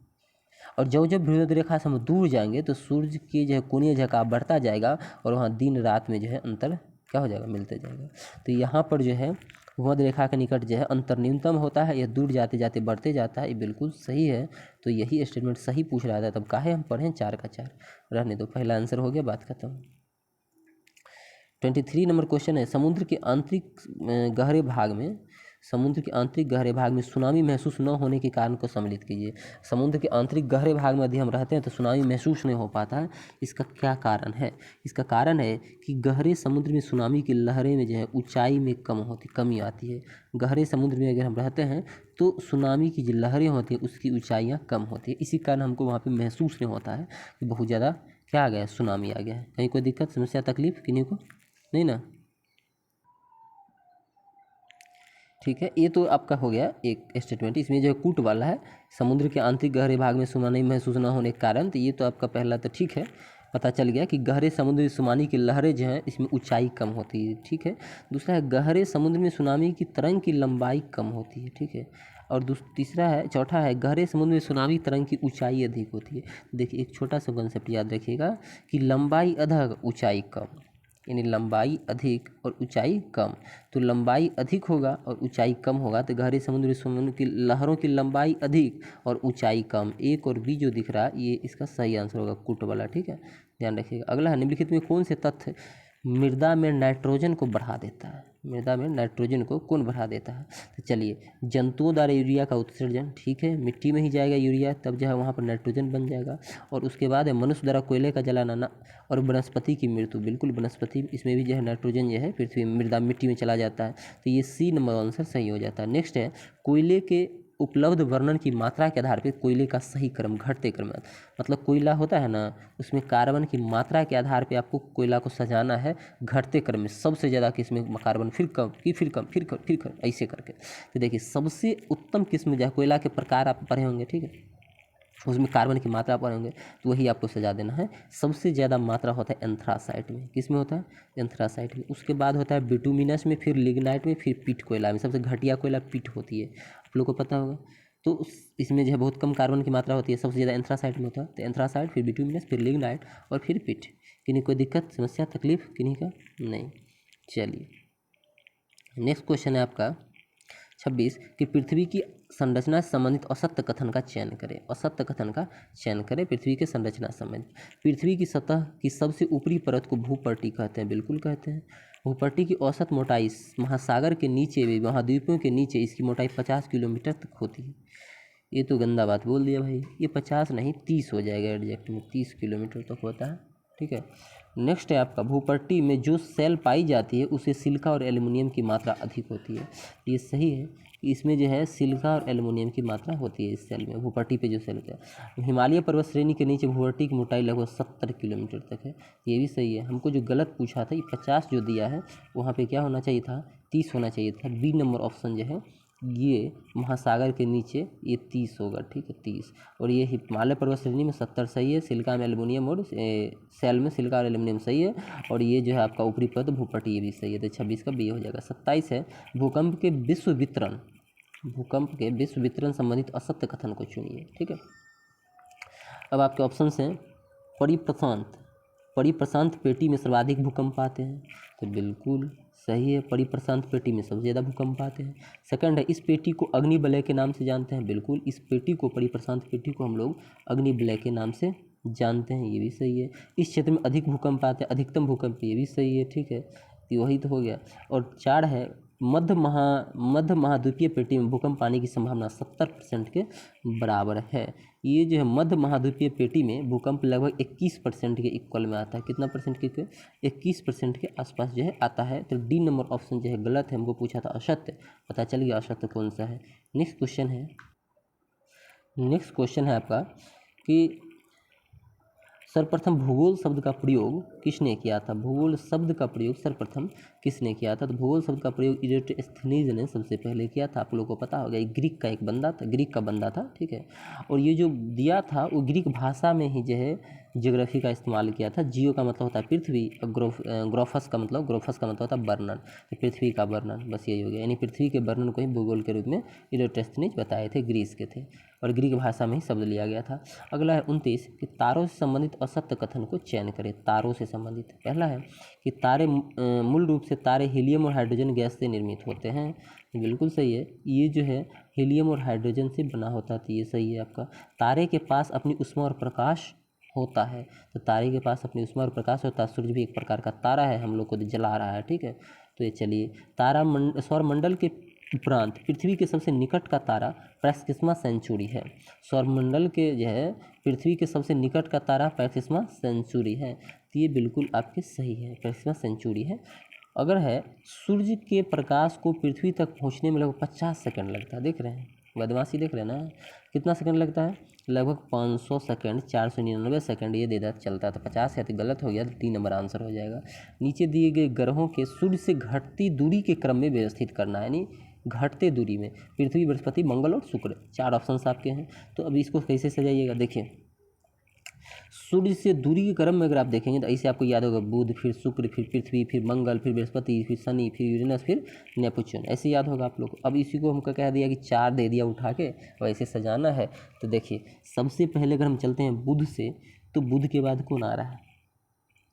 [SPEAKER 1] और जब जब भूमध्य रेखा से हम दूर जाएंगे तो सूर्य की जो है कोणीय झुकाव बढ़ता जाएगा और वहाँ दिन रात में जो है अंतर क्या हो जाएगा, मिलते जाएगा। तो यहाँ पर जो है भूमध्य रेखा के निकट जो है अंतर न्यूनतम होता है, यह दूर जाते जाते बढ़ते जाता है, ये बिल्कुल सही है। तो यही स्टेटमेंट सही पूछ रहा था, तब काहे हम पढ़ें 4 का 4, रहने दो, पहला आंसर हो गया, बात खत्म। 23 नंबर क्वेश्चन है, समुद्र के आंतरिक गहरे भाग में सुनामी महसूस न होने के कारण को सम्मिलित कीजिए। समुद्र के आंतरिक गहरे भाग में यदि हम रहते हैं तो सुनामी महसूस नहीं हो पाता है, इसका क्या कारण है। इसका कारण है कि गहरे समुद्र में सुनामी की लहरें में जो है ऊंचाई में कमी आती है। गहरे समुद्र में अगर हम रहते हैं तो सुनामी की जो लहरें होती हैं उसकी ऊंचाइयाँ कम होती है, इसी कारण हमको वहाँ पर महसूस नहीं होता है कि बहुत ज़्यादा क्या आ गया है, सुनामी आ गया है। कहीं कोई दिक्कत समस्या तकलीफ किन्हीं को नहीं ना, ठीक है। ये तो आपका हो गया एक स्टेटमेंट। इसमें जो है कूट वाला है, समुद्र के आंतरिक गहरे भाग में सुनामी महसूस न होने के कारण, तो ये तो आपका पहला तो ठीक है, पता चल गया कि गहरे समुद्र में सुनामी की लहरें जो हैं इसमें ऊंचाई कम होती है, ठीक है। दूसरा है गहरे समुद्र में सुनामी की तरंग की लंबाई कम होती है, ठीक है। और चौथा है गहरे समुद्र में सुनामी तरंग की ऊंचाई अधिक होती है। देखिए, एक छोटा सा कंसेप्ट याद रखिएगा कि लंबाई अधिक ऊंचाई कम, यानी लंबाई अधिक और ऊंचाई कम। तो लंबाई अधिक होगा और ऊंचाई कम होगा, तो गहरे समुद्र की लहरों की लंबाई अधिक और ऊंचाई कम, एक और बी जो दिख रहा है ये इसका सही आंसर होगा, कुट वाला, ठीक है, ध्यान रखिएगा। अगला है, निम्नलिखित में कौन से तथ्य मृदा में नाइट्रोजन को बढ़ा देता है। मृदा में नाइट्रोजन को कौन बढ़ा देता है। तो चलिए, जंतुओं द्वारा यूरिया का उत्सर्जन, ठीक है, मिट्टी में ही जाएगा यूरिया, तब जो है वहाँ पर नाइट्रोजन बन जाएगा। और उसके बाद है मनुष्य द्वारा कोयले का जलाना और वनस्पति की मृत्यु, बिल्कुल वनस्पति, इसमें भी जो है नाइट्रोजन जो है पृथ्वी मृदा मिट्टी में चला जाता है, तो ये सी नंबर आंसर सही हो जाता है। नेक्स्ट है, कोयले के उपलब्ध वर्णन की मात्रा के आधार पर कोयले का सही क्रम, घटते क्रम, मतलब कोयला होता है ना, उसमें कार्बन की मात्रा के आधार पे आपको कोयला को सजाना है घटते क्रम में, सबसे ज़्यादा किस्म कार्बन, फिर कम, फिर कम, फिर कम, फिर कम, ऐसे करके। तो देखिए, सबसे उत्तम किस्म जो है कोयला के प्रकार आप पढ़े होंगे, ठीक है, उसमें कार्बन की मात्रा पढ़े होंगे, तो वही आपको सजा देना है। सबसे ज़्यादा मात्रा होता है एंथ्रासाइट में, किस में होता है, एंथ्रासाइट में। उसके बाद होता है बिटुमिनस में, फिर लिग्नाइट में, फिर पिट कोयला में। सबसे घटिया कोयला पिट होती है, आप लोग को पता होगा। तो इसमें जो है बहुत कम कार्बन की मात्रा होती है, सबसे ज़्यादा एंथ्रासाइट में होता है। तो एंथ्रासाइट, फिर बिटुमिनस, फिर लिग्नाइट और फिर पिट। किन्हीं कोई दिक्कत समस्या तकलीफ किन्हीं का नहीं। चलिए, नेक्स्ट क्वेश्चन है आपका 26 कि पृथ्वी की संरचना से संबंधित असत्य कथन का चयन करें। असत्य कथन का चयन करें पृथ्वी के संरचना संबंधित। पृथ्वी की सतह की सबसे ऊपरी परत को भूपट्टी कहते हैं, बिल्कुल कहते हैं। भूपट्टी की औसत मोटाई महासागर के नीचे भी, महाद्वीपों के नीचे इसकी मोटाई 50 किलोमीटर तक होती है। ये तो गंदा बात बोल दिया भाई, ये 50 नहीं 30 हो जाएगा एग्जैक्ट में, 30 किलोमीटर तक होता है, ठीक है। नेक्स्ट है आपका भूपट्टी में जो सेल पाई जाती है उसे सिलिका और एल्युमिनियम की मात्रा अधिक होती है। ये सही है कि इसमें जो है सिलिका और एल्युमिनियम की मात्रा होती है इस सेल में, भूपट्टी पे जो सेल होता है। हिमालय पर्वत श्रेणी के नीचे भूपट्टी की मोटाई लगभग 70 किलोमीटर तक है। ये भी सही है। हमको जो गलत पूछा था, ये 50 जो दिया है वहाँ पे क्या होना चाहिए था, 30 होना चाहिए था। बी नंबर ऑप्शन जो है ये महासागर के नीचे ये 30 होगा, ठीक है 30। और ये हिमालय पर्वत श्रेणी में 70 सही है, सिलिका में एल्युमिनियम और सेल में सिलिका और एल्युमिनियम सही है। और ये जो है आपका ऊपरी पद भूपट्टी ये भी सही है, तो 26 का बी हो जाएगा। 27 है भूकंप के विश्व वितरण संबंधित असत्य कथन को चुनिए, ठीक है। अब आपके ऑप्शन हैं परिप्रशांत पेटी में सर्वाधिक भूकंप आते हैं, तो बिल्कुल सही है, परिप्रशांत पेटी में सबसे ज़्यादा भूकंप आते हैं। सेकंड है इस पेटी को अग्निवलय के नाम से जानते हैं, बिल्कुल इस पेटी को, परिप्रशांत पेटी को हम लोग अग्निवलय के नाम से जानते हैं, ये भी सही है। इस क्षेत्र में अधिक भूकंप आते हैं, अधिकतम भूकंप, ये भी सही है, ठीक है, तो वही तो हो गया। और 4 है मध्य महाद्वीपीय पेटी में भूकंप आने की संभावना 70% के बराबर है। ये जो है मध्य महाद्वीपीय पेटी में भूकंप लगभग 21% के इक्वल में आता है। कितना परसेंट के? 21% के आसपास जो है आता है। तो डी नंबर ऑप्शन जो है गलत है, हमको पूछा था असत्य, पता चल गया असत्य कौन सा है। नेक्स्ट क्वेश्चन है आपका कि सर्वप्रथम भूगोल शब्द का प्रयोग किसने किया था? भूगोल शब्द का प्रयोग सर्वप्रथम किसने किया था? तो भूगोल शब्द का प्रयोग इरेटोस्थेनीज ने सबसे पहले किया था। आप लोगों को पता होगा, ग्रीक का बंदा था, ठीक है। और ये जो दिया था वो ग्रीक भाषा में ही जो है ज्योग्राफी का इस्तेमाल किया था। जियो का मतलब होता है पृथ्वी, ग्रोफस का मतलब होता है वर्णन, तो पृथ्वी का वर्णन, बस यही हो गया। यानी पृथ्वी के वर्णन को ही भूगोल के रूप में इरेटोस्थेनीज बताए थे, ग्रीस के थे, और ग्रीक भाषा में ही शब्द लिया गया था। अगला है 29 कि तारों से संबंधित असत्य कथन को चयन करें। तारों से संबंधित पहला है कि तारे मूल रूप से तारे हीलियम और हाइड्रोजन गैस से निर्मित होते हैं, बिल्कुल सही है। ये जो है हीलियम और हाइड्रोजन से बना होता है, तो ये सही है आपका। तारे के पास अपनी ऊष्मा और प्रकाश होता है, तो तारे के पास अपनी ऊष्मा और प्रकाश होता है। सूर्य भी एक प्रकार का तारा है, हम लोग को जला रहा है, ठीक है। तो ये चलिए, सौरमंडल के उपरांत पृथ्वी के सबसे निकट का तारा प्रैक्सिमा सेंचुरी है। सौरमंडल के जो है पृथ्वी के सबसे निकट का तारा प्रैक्सिमा सेंचुरी है, तो ये बिल्कुल आपके सही है, प्रैक्सिमा सेंचुरी है। अगर है सूर्य के प्रकाश को पृथ्वी तक पहुंचने में लगभग 50 सेकंड लगता है, देख रहे हैं बदमाशी, देख रहे हैं ना, कितना सेकंड लगता है? लगभग 500 सेकंड, 499 सेकंड ये दे चलता है, तो 50 है तो गलत हो गया, तो 3 नंबर आंसर हो जाएगा। नीचे दिए गए ग्रहों के सूर्य से घटती दूरी के क्रम में व्यवस्थित करना है, यानी घटते दूरी में पृथ्वी, बृहस्पति, मंगल और शुक्र, 4 ऑप्शंस आपके हैं। तो अभी इसको कैसे सजाइएगा, देखिए सूर्य से दूरी के क्रम में अगर आप देखेंगे तो ऐसे आपको याद होगा, बुध, फिर शुक्र, फिर पृथ्वी, फिर मंगल, फिर बृहस्पति, फिर शनि, फिर यूरेनस, फिर नेपच्यून, ऐसे याद होगा आप लोग। अब इसी को हमको कह दिया कि 4 दे दिया उठा के, वैसे सजाना है। तो देखिए सबसे पहले अगर हम चलते हैं बुध से, तो बुध के बाद कौन आ रहा है?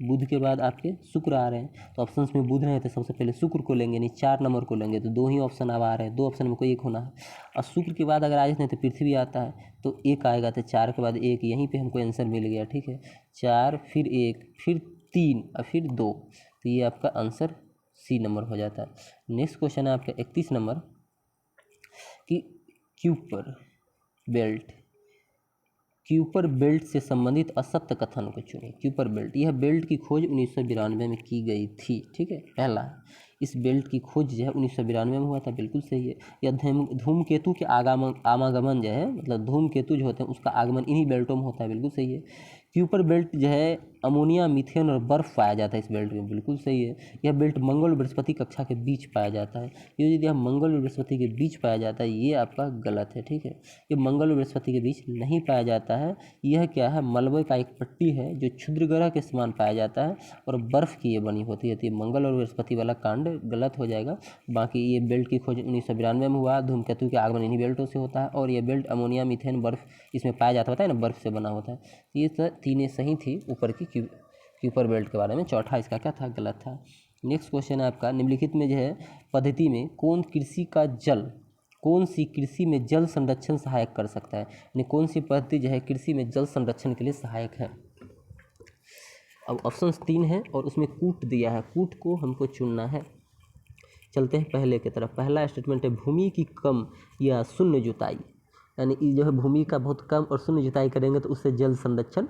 [SPEAKER 1] बुध के बाद आपके शुक्र आ रहे हैं, तो ऑप्शंस में बुध रहे थे, सबसे पहले शुक्र को लेंगे, नहीं 4 नंबर को लेंगे, तो 2 ही ऑप्शन अब आ रहे हैं, 2 ऑप्शन में कोई एक होना है। और शुक्र के बाद अगर आ जाते हैं तो पृथ्वी आता है, तो 1 आएगा, तो 4 के बाद 1, यहीं पे हमको आंसर मिल गया, ठीक है। 4 फिर 1 फिर 3 और फिर 2, तो ये आपका आंसर सी नंबर हो जाता है। नेक्स्ट क्वेश्चन है आपका 31 नंबर कि क्यूपर बेल्ट से संबंधित असत्य कथन को चुनें। क्यूपर बेल्ट, यह बेल्ट की खोज 1992 में की गई थी, ठीक है। पहला, इस बेल्ट की खोज जो है 1992 में हुआ था, बिल्कुल सही है। यह धूमकेतु के आवागमन जो है, मतलब धूमकेतु जो होते हैं उसका आगमन इन्हीं बेल्टों में होता है, बिल्कुल सही है। क्यूपर बेल्ट जो है अमोनिया, मीथेन और बर्फ पाया जाता है इस बेल्ट में, बिल्कुल सही है। यह बेल्ट मंगल और बृहस्पति कक्षा के बीच पाया जाता है। ये यदि मंगल और बृहस्पति के बीच पाया जाता है, ये आपका गलत है, ठीक है। ये मंगल और बृहस्पति के बीच नहीं पाया जाता है। यह क्या है? मलबे का एक पट्टी है जो क्षुद्र ग्रह के समान पाया जाता है और बर्फ की ये बनी होती है, तो ये मंगल और बृहस्पति वाला कांड गलत हो जाएगा। बाकी ये बेल्ट की खोज 1992 में हुआ, धूमकेतु के आगमन इन्हीं बेल्टों से होता है, और ये बेल्ट अमोनिया, मीथेन, बर्फ इसमें पाया जाता है ना, बर्फ से बना होता है। ये तीनें सही थी ऊपर की क्यूपर बेल्ट के बारे में। चौथा इसका क्या था? गलत था। नेक्स्ट क्वेश्चन है आपका, निम्नलिखित में जो है पद्धति में कौन सी कृषि में जल संरक्षण सहायक कर सकता है, यानी कौन सी पद्धति जो है कृषि में जल संरक्षण के लिए सहायक है। अब ऑप्शंस 3 हैं और उसमें कूट दिया है, कूट को हमको चुनना है। चलते हैं पहले की तरफ। पहला स्टेटमेंट है भूमि की कम या शून्य जुताई, यानी जो है भूमि का बहुत कम और शून्य जुताई करेंगे तो उससे जल संरक्षण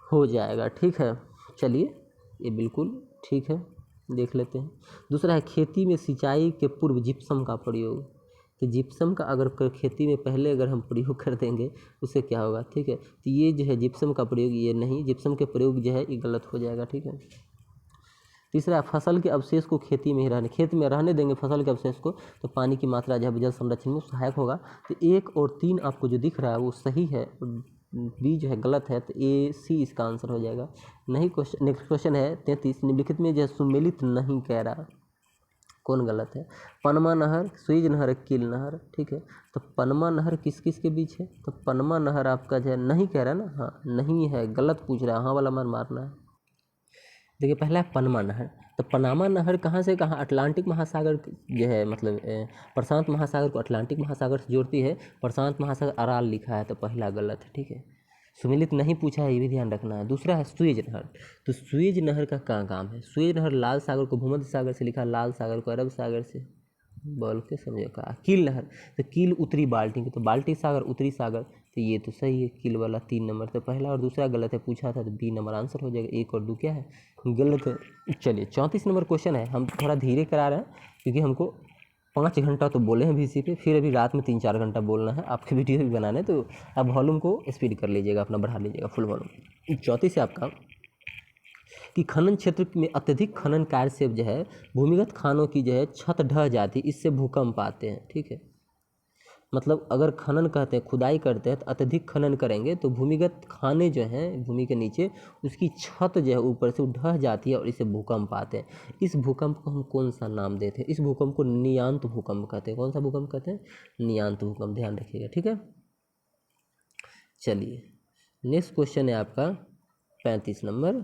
[SPEAKER 1] हो जाएगा, ठीक है। चलिए ये बिल्कुल ठीक है, देख लेते हैं। दूसरा है खेती में सिंचाई के पूर्व जिप्सम का प्रयोग। तो जिप्सम का अगर खेती में पहले अगर हम प्रयोग कर देंगे उससे क्या होगा, ठीक है। तो ये जो है जिप्सम का प्रयोग, ये नहीं, जिप्सम के प्रयोग जो है ये गलत हो जाएगा, ठीक है। तीसरा, फसल के अवशेष को खेती में ही रहने, खेत में रहने देंगे फसल के अवशेष को तो पानी की मात्रा जो है जल संरक्षण में सहायक होगा। तो 1 और 3 आपको जो दिख रहा है वो सही है, बी जो है गलत है, तो ए सी इसका आंसर हो जाएगा। नहीं क्वेश्चन, नेक्स्ट क्वेश्चन है 33, निम्नलिखित में जो है सुमेलित नहीं कह रहा, कौन गलत है। पनमा नहर, स्वेज नहर, कील नहर, ठीक है। तो पनमा नहर किस किस के बीच है, तो पनमा नहर आपका जो है नहीं कह रहा है ना, हाँ नहीं है, गलत पूछ रहा है, हाँ वाला मारना है। देखिए पहला है पनमा नहर, तो पनामा नहर कहाँ से कहाँ, अटलांटिक महासागर जो है, मतलब प्रशांत महासागर को अटलांटिक महासागर से जोड़ती है, प्रशांत महासागर अराल लिखा है, तो पहला गलत है, ठीक है। सुमेलित नहीं पूछा है, ये भी ध्यान रखना है। दूसरा है सुएज नहर, तो सुएज नहर का क्या काम है, सुएज नहर लाल सागर को भूमध्य सागर से लिखा, लाल सागर को अरब सागर से, बोल के समझे कहा। कील नहर, तो कील उत्तरी बाल्टी, तो बाल्टी सागर उत्तरी सागर, तो ये तो सही है, कील वाला 3 नंबर, तो पहला और दूसरा गलत है, पूछा था तो बी नंबर आंसर हो जाएगा, 1 और 2 क्या है, गलत है। चलिए 34 नंबर क्वेश्चन है, हम थोड़ा धीरे करा रहे हैं क्योंकि हमको 5 घंटा तो बोले हैं VC पे, फिर अभी रात में 3-4 घंटा बोलना है, आपके वीडियो भी बनाने, तो आप वॉल्यूम को स्पीड कर लीजिएगा, अपना बढ़ा लीजिएगा फुल वॉल्यूम। 34 है आपका कि खनन क्षेत्र में अत्यधिक खनन कार्य से जो है भूमिगत खानों की जो है छत ढह जाती, इससे भूकंप आते हैं, ठीक है। मतलब अगर खनन कहते हैं, खुदाई करते हैं, तो अत्यधिक खनन करेंगे तो भूमिगत खाने जो हैं भूमि के नीचे, उसकी छत जो है ऊपर से ढह जाती है और इससे भूकंप आते हैं। इस भूकंप को हम कौन सा नाम देते हैं, इस भूकंप को नियांत भूकंप कहते हैं। कौन सा भूकंप कहते हैं, नियांत भूकंप, ध्यान रखिएगा, ठीक है। चलिए नेक्स्ट क्वेश्चन है आपका 35 नंबर।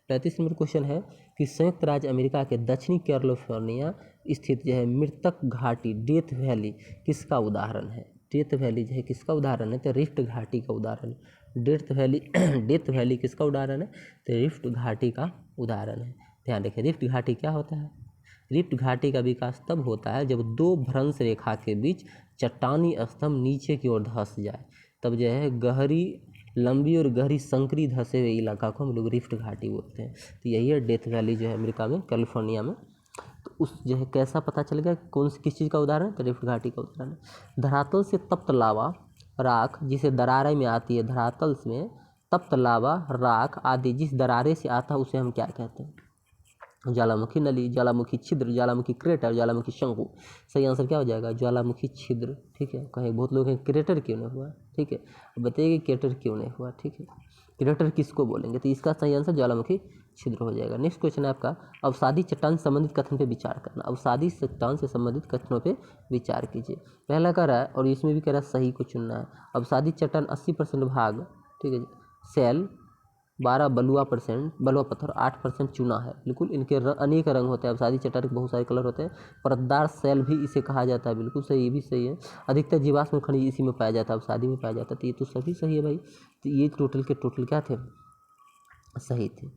[SPEAKER 1] 35 नंबर क्वेश्चन है कि संयुक्त राज्य अमेरिका के दक्षिणी कैलिफोर्निया स्थित जो है मृतक घाटी डेथ वैली किसका उदाहरण है। डेथ वैली जो है किसका उदाहरण है, तो रिफ्ट घाटी का उदाहरण है। डेथ वैली डेथ वैली किसका उदाहरण है, तो रिफ्ट घाटी का उदाहरण है। ध्यान रखिए, रिफ्ट घाटी क्या होता है, रिफ्ट घाटी का विकास तब होता है जब 2 भ्रंश रेखा के बीच चट्टानी स्तंभ नीचे की ओर धंस जाए, तब जो है गहरी, लंबी और गहरी संकरी धंसे हुए इलाका को हम लोग रिफ्ट घाटी बोलते हैं। तो यही है डेथ वैली जो है अमेरिका में, कैलिफोर्निया में। तो उस जो है कैसा पता चल गया कौन सी किस चीज़ का उदाहरण है, तो रिफ्ट घाटी का उदाहरण है। धरातल से तप्त लावा राख जिसे दरारें में आती है, धरातल में तप्त लावा राख आदि जिस दरारे से आता है उसे हम क्या कहते हैं, ज्वालामुखी नली, ज्वालामुखी छिद्र, ज्वालामुखी क्रेटर, ज्वालामुखी शंकु। सही आंसर क्या हो जाएगा, ज्वालामुखी छिद्र, ठीक है। कहीं बहुत लोग हैं क्रेटर क्यों नहीं हुआ, ठीक है, अब बताइए कि क्रेटर क्यों नहीं हुआ, ठीक है, क्रेटर किसको बोलेंगे, तो इसका सही आंसर ज्वालामुखी छिद्र हो जाएगा। नेक्स्ट क्वेश्चन है आपका, अवसादी चट्टान से संबंधित कथन पे विचार करना। अवसादी चट्टान से संबंधित कथनों पे विचार कीजिए। पहला कह रहा है और इसमें भी कह रहा है सही को चुनना है। अवसादी चट्टान 80% भाग, ठीक है, सेल 12 बलुआ पत्थर, 8% चूना है। बिल्कुल इनके अनेक रंग होते हैं। अवसादी चट्टान के बहुत सारे कलर होते हैं। परतदार सेल भी इसे कहा जाता है, बिल्कुल सही, ये भी सही है। अधिकतर जीवाश्म खनिज इसी में पाया जाता है, अवसादी में पाया जाता है, तो ये तो सभी सही है भाई। तो ये टोटल के टोटल क्या थे, सही थे।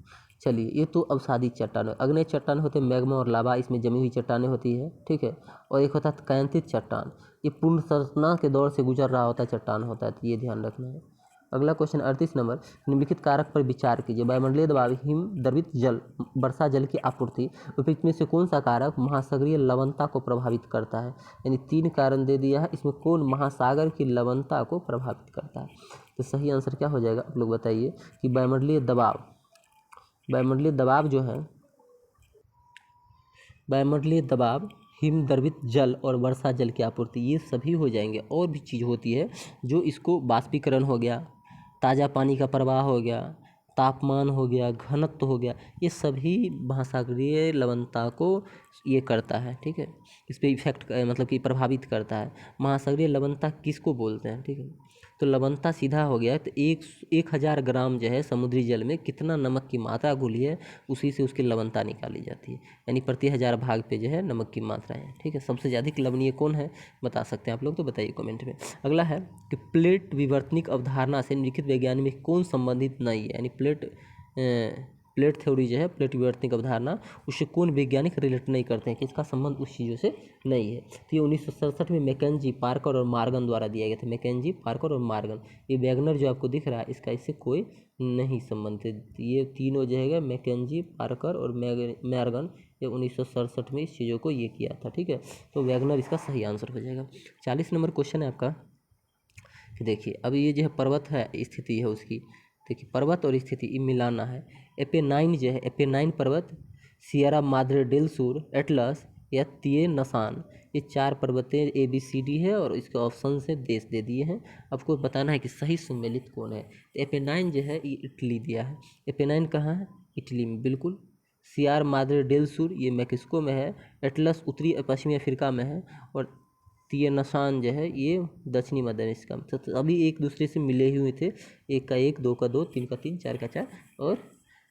[SPEAKER 1] चलिए ये तो अवसादी चट्टान है। अग्नेय चट्टान होते हैं मैग्मा और लावा, इसमें जमी हुई चट्टानें होती है, ठीक है। और एक होता है कैंथित चट्टान, ये पूर्ण संरचना के दौर से गुजर रहा होता है चट्टान होता है, तो ये ध्यान रखना है। अगला क्वेश्चन 38 नंबर, निम्नलिखित कारक पर विचार कीजिए। वायुमंडलीय दबाव, हिम द्रवित जल, वर्षा जल की आपूर्ति, उपयुक्त में से कौन सा कारक महासागरीय लवणता को प्रभावित करता है। यानी 3 कारण दे दिया है, इसमें कौन महासागर की लवणता को प्रभावित करता है। तो सही आंसर क्या हो जाएगा, आप लोग बताइए कि वायुमंडलीय दबाव, वायुमंडलीय दबाव जो है, वायुमंडलीय दबाव, हिम द्रवित जल और वर्षा जल की आपूर्ति, ये सभी हो जाएंगे। और भी चीज़ होती है जो इसको वाष्पीकरण हो गया, ताज़ा पानी का प्रवाह हो गया, तापमान हो गया, घनत्व हो गया, ये सभी महासागरीय लवणता को ये करता है, ठीक है। इस पर इफेक्ट मतलब कि प्रभावित करता है। महासागरीय लवणता किसको बोलते हैं, ठीक है। तो लवणता सीधा हो गया, तो 1000 ग्राम जो है समुद्री जल में कितना नमक की मात्रा घुली है, उसी से उसकी लवणता निकाली जाती है। यानी प्रति 1000 भाग पे जो है नमक की मात्रा है, ठीक है। सबसे अधिक लवणीय कौन है बता सकते हैं आप लोग, तो बताइए कमेंट में। अगला है कि प्लेट विवर्तनिक अवधारणा से निम्नलिखित वैज्ञानिक में कौन संबंधित नहीं है। यानी प्लेट प्लेट थ्योरी जो है, प्लेट विवर्तनिक अवधारणा, उससे कौन वैज्ञानिक रिलेट नहीं करते हैं कि इसका संबंध उस चीज़ों से नहीं है। तो ये 1967 में मैकेंजी, पार्कर और मॉर्गन द्वारा दिया गया था। मैकेंजी, पार्कर और मॉर्गन। ये वैगनर जो आपको दिख रहा है, इसका इससे कोई नहीं संबंध है। ये तीनों जो है मैकेंजी, पार्कर और मॉर्गन, ये 1967 में इस चीज़ों को ये किया था। ठीक है, तो वैगनर इसका सही आंसर हो जाएगा। 40 नंबर क्वेश्चन है आपका कि देखिए अब ये जो है पर्वत है, स्थिति है उसकी। देखिए पर्वत और स्थिति ये मिलाना है। एपेनाइन जो है, एपेनाइन पर्वत, सियरा माद्रे डेल सुर, एटलस या तिये नसान, ये 4 पर्वतें ABCD है और इसके ऑप्शन से देश दे दिए हैं। आपको बताना है कि सही सम्मिलित कौन है। एपेनाइन जो है ये इटली दिया है। एपेनाइन कहाँ है? इटली में, बिल्कुल। सियार माद्रे डेल सुर ये मैक्सिको में है। एटलस उत्तरी पश्चिमी अफ्रीका में है। और तियनसान जो है ये दक्षिणी मध्यस्का में। तो अभी एक दूसरे से मिले ही हुए थे, एक का 1, 2 का 2, 3 का 3, 4 का 4। और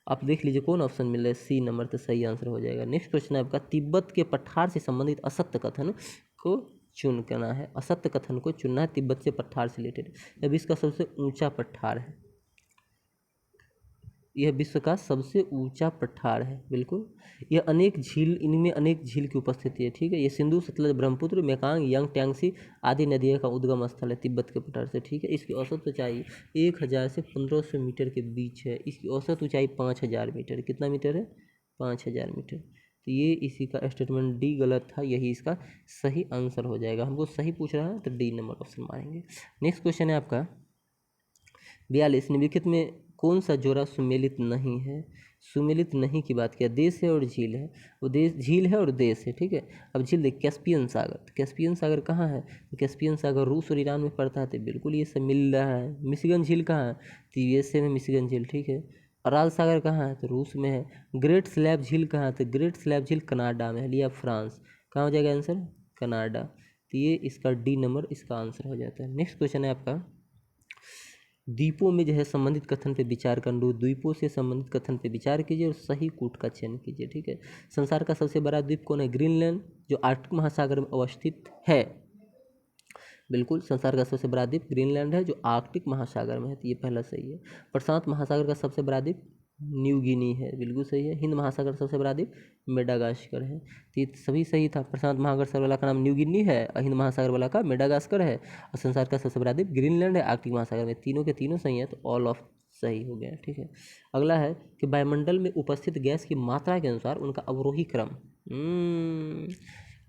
[SPEAKER 1] आप देख लीजिए कौन ऑप्शन मिल रहा है, सी नंबर, तो सही आंसर हो जाएगा। नेक्स्ट क्वेश्चन है आपका, तिब्बत के पठार से संबंधित असत्य कथन को चुनना है। असत्य कथन को चुनना है तिब्बत से पठार से रिलेटेड। अब इसका सबसे ऊंचा पठार है, यह विश्व का सबसे ऊंचा पठार है, बिल्कुल। यह अनेक झील, इनमें अनेक झील की उपस्थिति है। ठीक है, ये सिंधु, सतलज, ब्रह्मपुत्र, मेकांग, यांग ट्यांगसी आदि नदियों का उद्गम स्थल है तिब्बत के पठार से। ठीक है, इसकी औसत ऊंचाई 1000 से 1500 मीटर के बीच है। इसकी औसत ऊंचाई 5000 मीटर। कितना मीटर है? 5000 मीटर। तो ये इसी का स्टेटमेंट डी गलत था, यही इसका सही आंसर हो जाएगा। हमको सही पूछ रहा है तो डी नंबर ऑप्शन मारेंगे। नेक्स्ट क्वेश्चन है आपका 42, निम्नलिखित में कौन सा जोड़ा सुमेलित नहीं है? सुमेलित नहीं की बात किया, देश है और झील है। वो देश, झील है और देश है। ठीक है, अब झील देख, कैस्पियन सागर। तो कैस्पियन सागर कहाँ है? तो कैस्पियन सागर रूस और ईरान में पड़ता है, तो बिल्कुल ये सब मिल रहा है। मिशिगन झील कहाँ है? तो USA में मिशिगन झील। ठीक है, अराल सागर कहाँ है? तो रूस में है। ग्रेट स्लैब झील कहाँ है? तो ग्रेट स्लैब झील कनाडा में है, लिया फ्रांस। कहाँ हो जाएगा आंसर? कनाडा। तो ये इसका डी नंबर इसका आंसर हो जाता है। नेक्स्ट क्वेश्चन है आपका, द्वीपों में जो है संबंधित कथन पे विचार कर लो। द्वीपों से संबंधित कथन पे विचार कीजिए और सही कूट का चयन कीजिए। ठीक है, संसार का सबसे बड़ा द्वीप कौन है? ग्रीनलैंड, जो आर्कटिक महासागर में अवस्थित है। बिल्कुल, संसार का सबसे बड़ा द्वीप ग्रीनलैंड है, जो आर्कटिक महासागर में है। तो ये पहला सही है। प्रशांत महासागर का सबसे बड़ा द्वीप न्यू गिनी है, बिल्कुल सही है। हिंद महासागर का सबसे बड़ा द्वीप मेडागास्कर है। तो ये सभी सही था। प्रशांत महासागर वाला का नाम न्यू गिनी है और हिंद महासागर वाला का मेडागास्कर है। और संसार का सबसे बड़ा द्वीप ग्रीनलैंड है, आर्कटिक महासागर में। तीनों के तीनों सही है, तो ऑल ऑफ सही हो गया। ठीक है, अगला है कि वायुमंडल में उपस्थित गैस की मात्रा के अनुसार उनका अवरोही क्रम,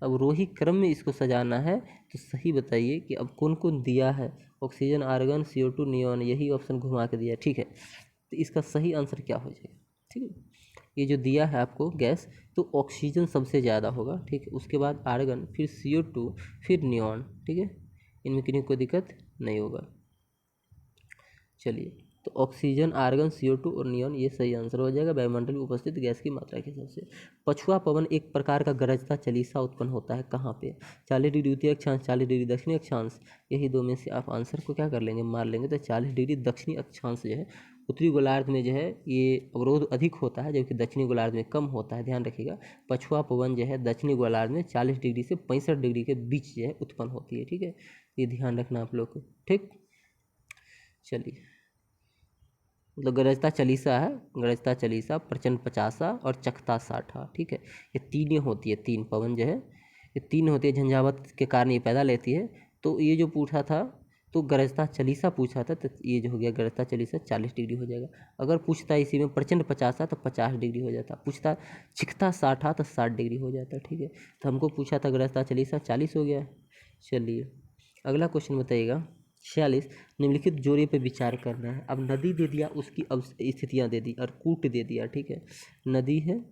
[SPEAKER 1] अवरोही क्रम में इसको सजाना है। तो सही बताइए कि अब कौन कौन दिया है? ऑक्सीजन, आर्गन, CO2, नियॉन, यही ऑप्शन घुमा के दिया है। ठीक है, तो इसका सही आंसर क्या हो जाएगा? ठीक है, ये जो दिया है आपको गैस, तो ऑक्सीजन सबसे ज़्यादा होगा। ठीक है, उसके बाद आर्गन, फिर CO2, फिर नियॉन। ठीक है, इनमें किसी को दिक्कत नहीं होगा। चलिए, तो ऑक्सीजन, आर्गन, CO2 और नियॉन, ये सही आंसर हो जाएगा वायुमंडल में उपस्थित गैस की मात्रा के हिसाब से। पछुआ पवन एक प्रकार का गरजता चलीसा उत्पन्न होता है कहाँ पे? 40 डिग्री उत्तरी अक्षांश, 40 डिग्री दक्षिणी अक्षांश, यही दो में से आप आंसर को क्या कर लेंगे? मार लेंगे। तो 40 डिग्री दक्षिणी अक्षांश जो है, उत्तरी गोलार्ध में जो है ये अवरोध अधिक होता है, जबकि दक्षिणी गोलार्ध में कम होता है। ध्यान रखिएगा, पछुआ पवन जो है दक्षिणी गोलार्ध में 40 डिग्री से 65 डिग्री के बीच जो है उत्पन्न होती है। ठीक है, ये ध्यान रखना आप लोग को। ठीक, चलिए, मतलब गरजता चलीसा है, गरजता चलीसा, प्रचंड पचासा और चकता साठा। ठीक है, ये तीन होती है, तीन पवन जो है ये तीन होती है, झंझावत के कारण ये पैदा लेती है। तो ये जो पूछा था, तो गरजता चलीसा पूछा था, तो ये जो हो गया गरजता चलीसा 40 डिग्री हो जाएगा। अगर पूछता इसी में प्रचंड पचासा तो 50 डिग्री हो जाता। पूछता चिकता साठा तो 60 डिग्री हो जाता। ठीक है, तो हमको पूछा था गरजता चलीसा, 40 हो गया। चलिए, अगला क्वेश्चन बताइएगा 46, निम्नलिखित जोड़े पे विचार करना है। अब नदी दे दिया, उसकी अब स्थितियाँ दे दी और कूट दे दिया। ठीक है, नदी है,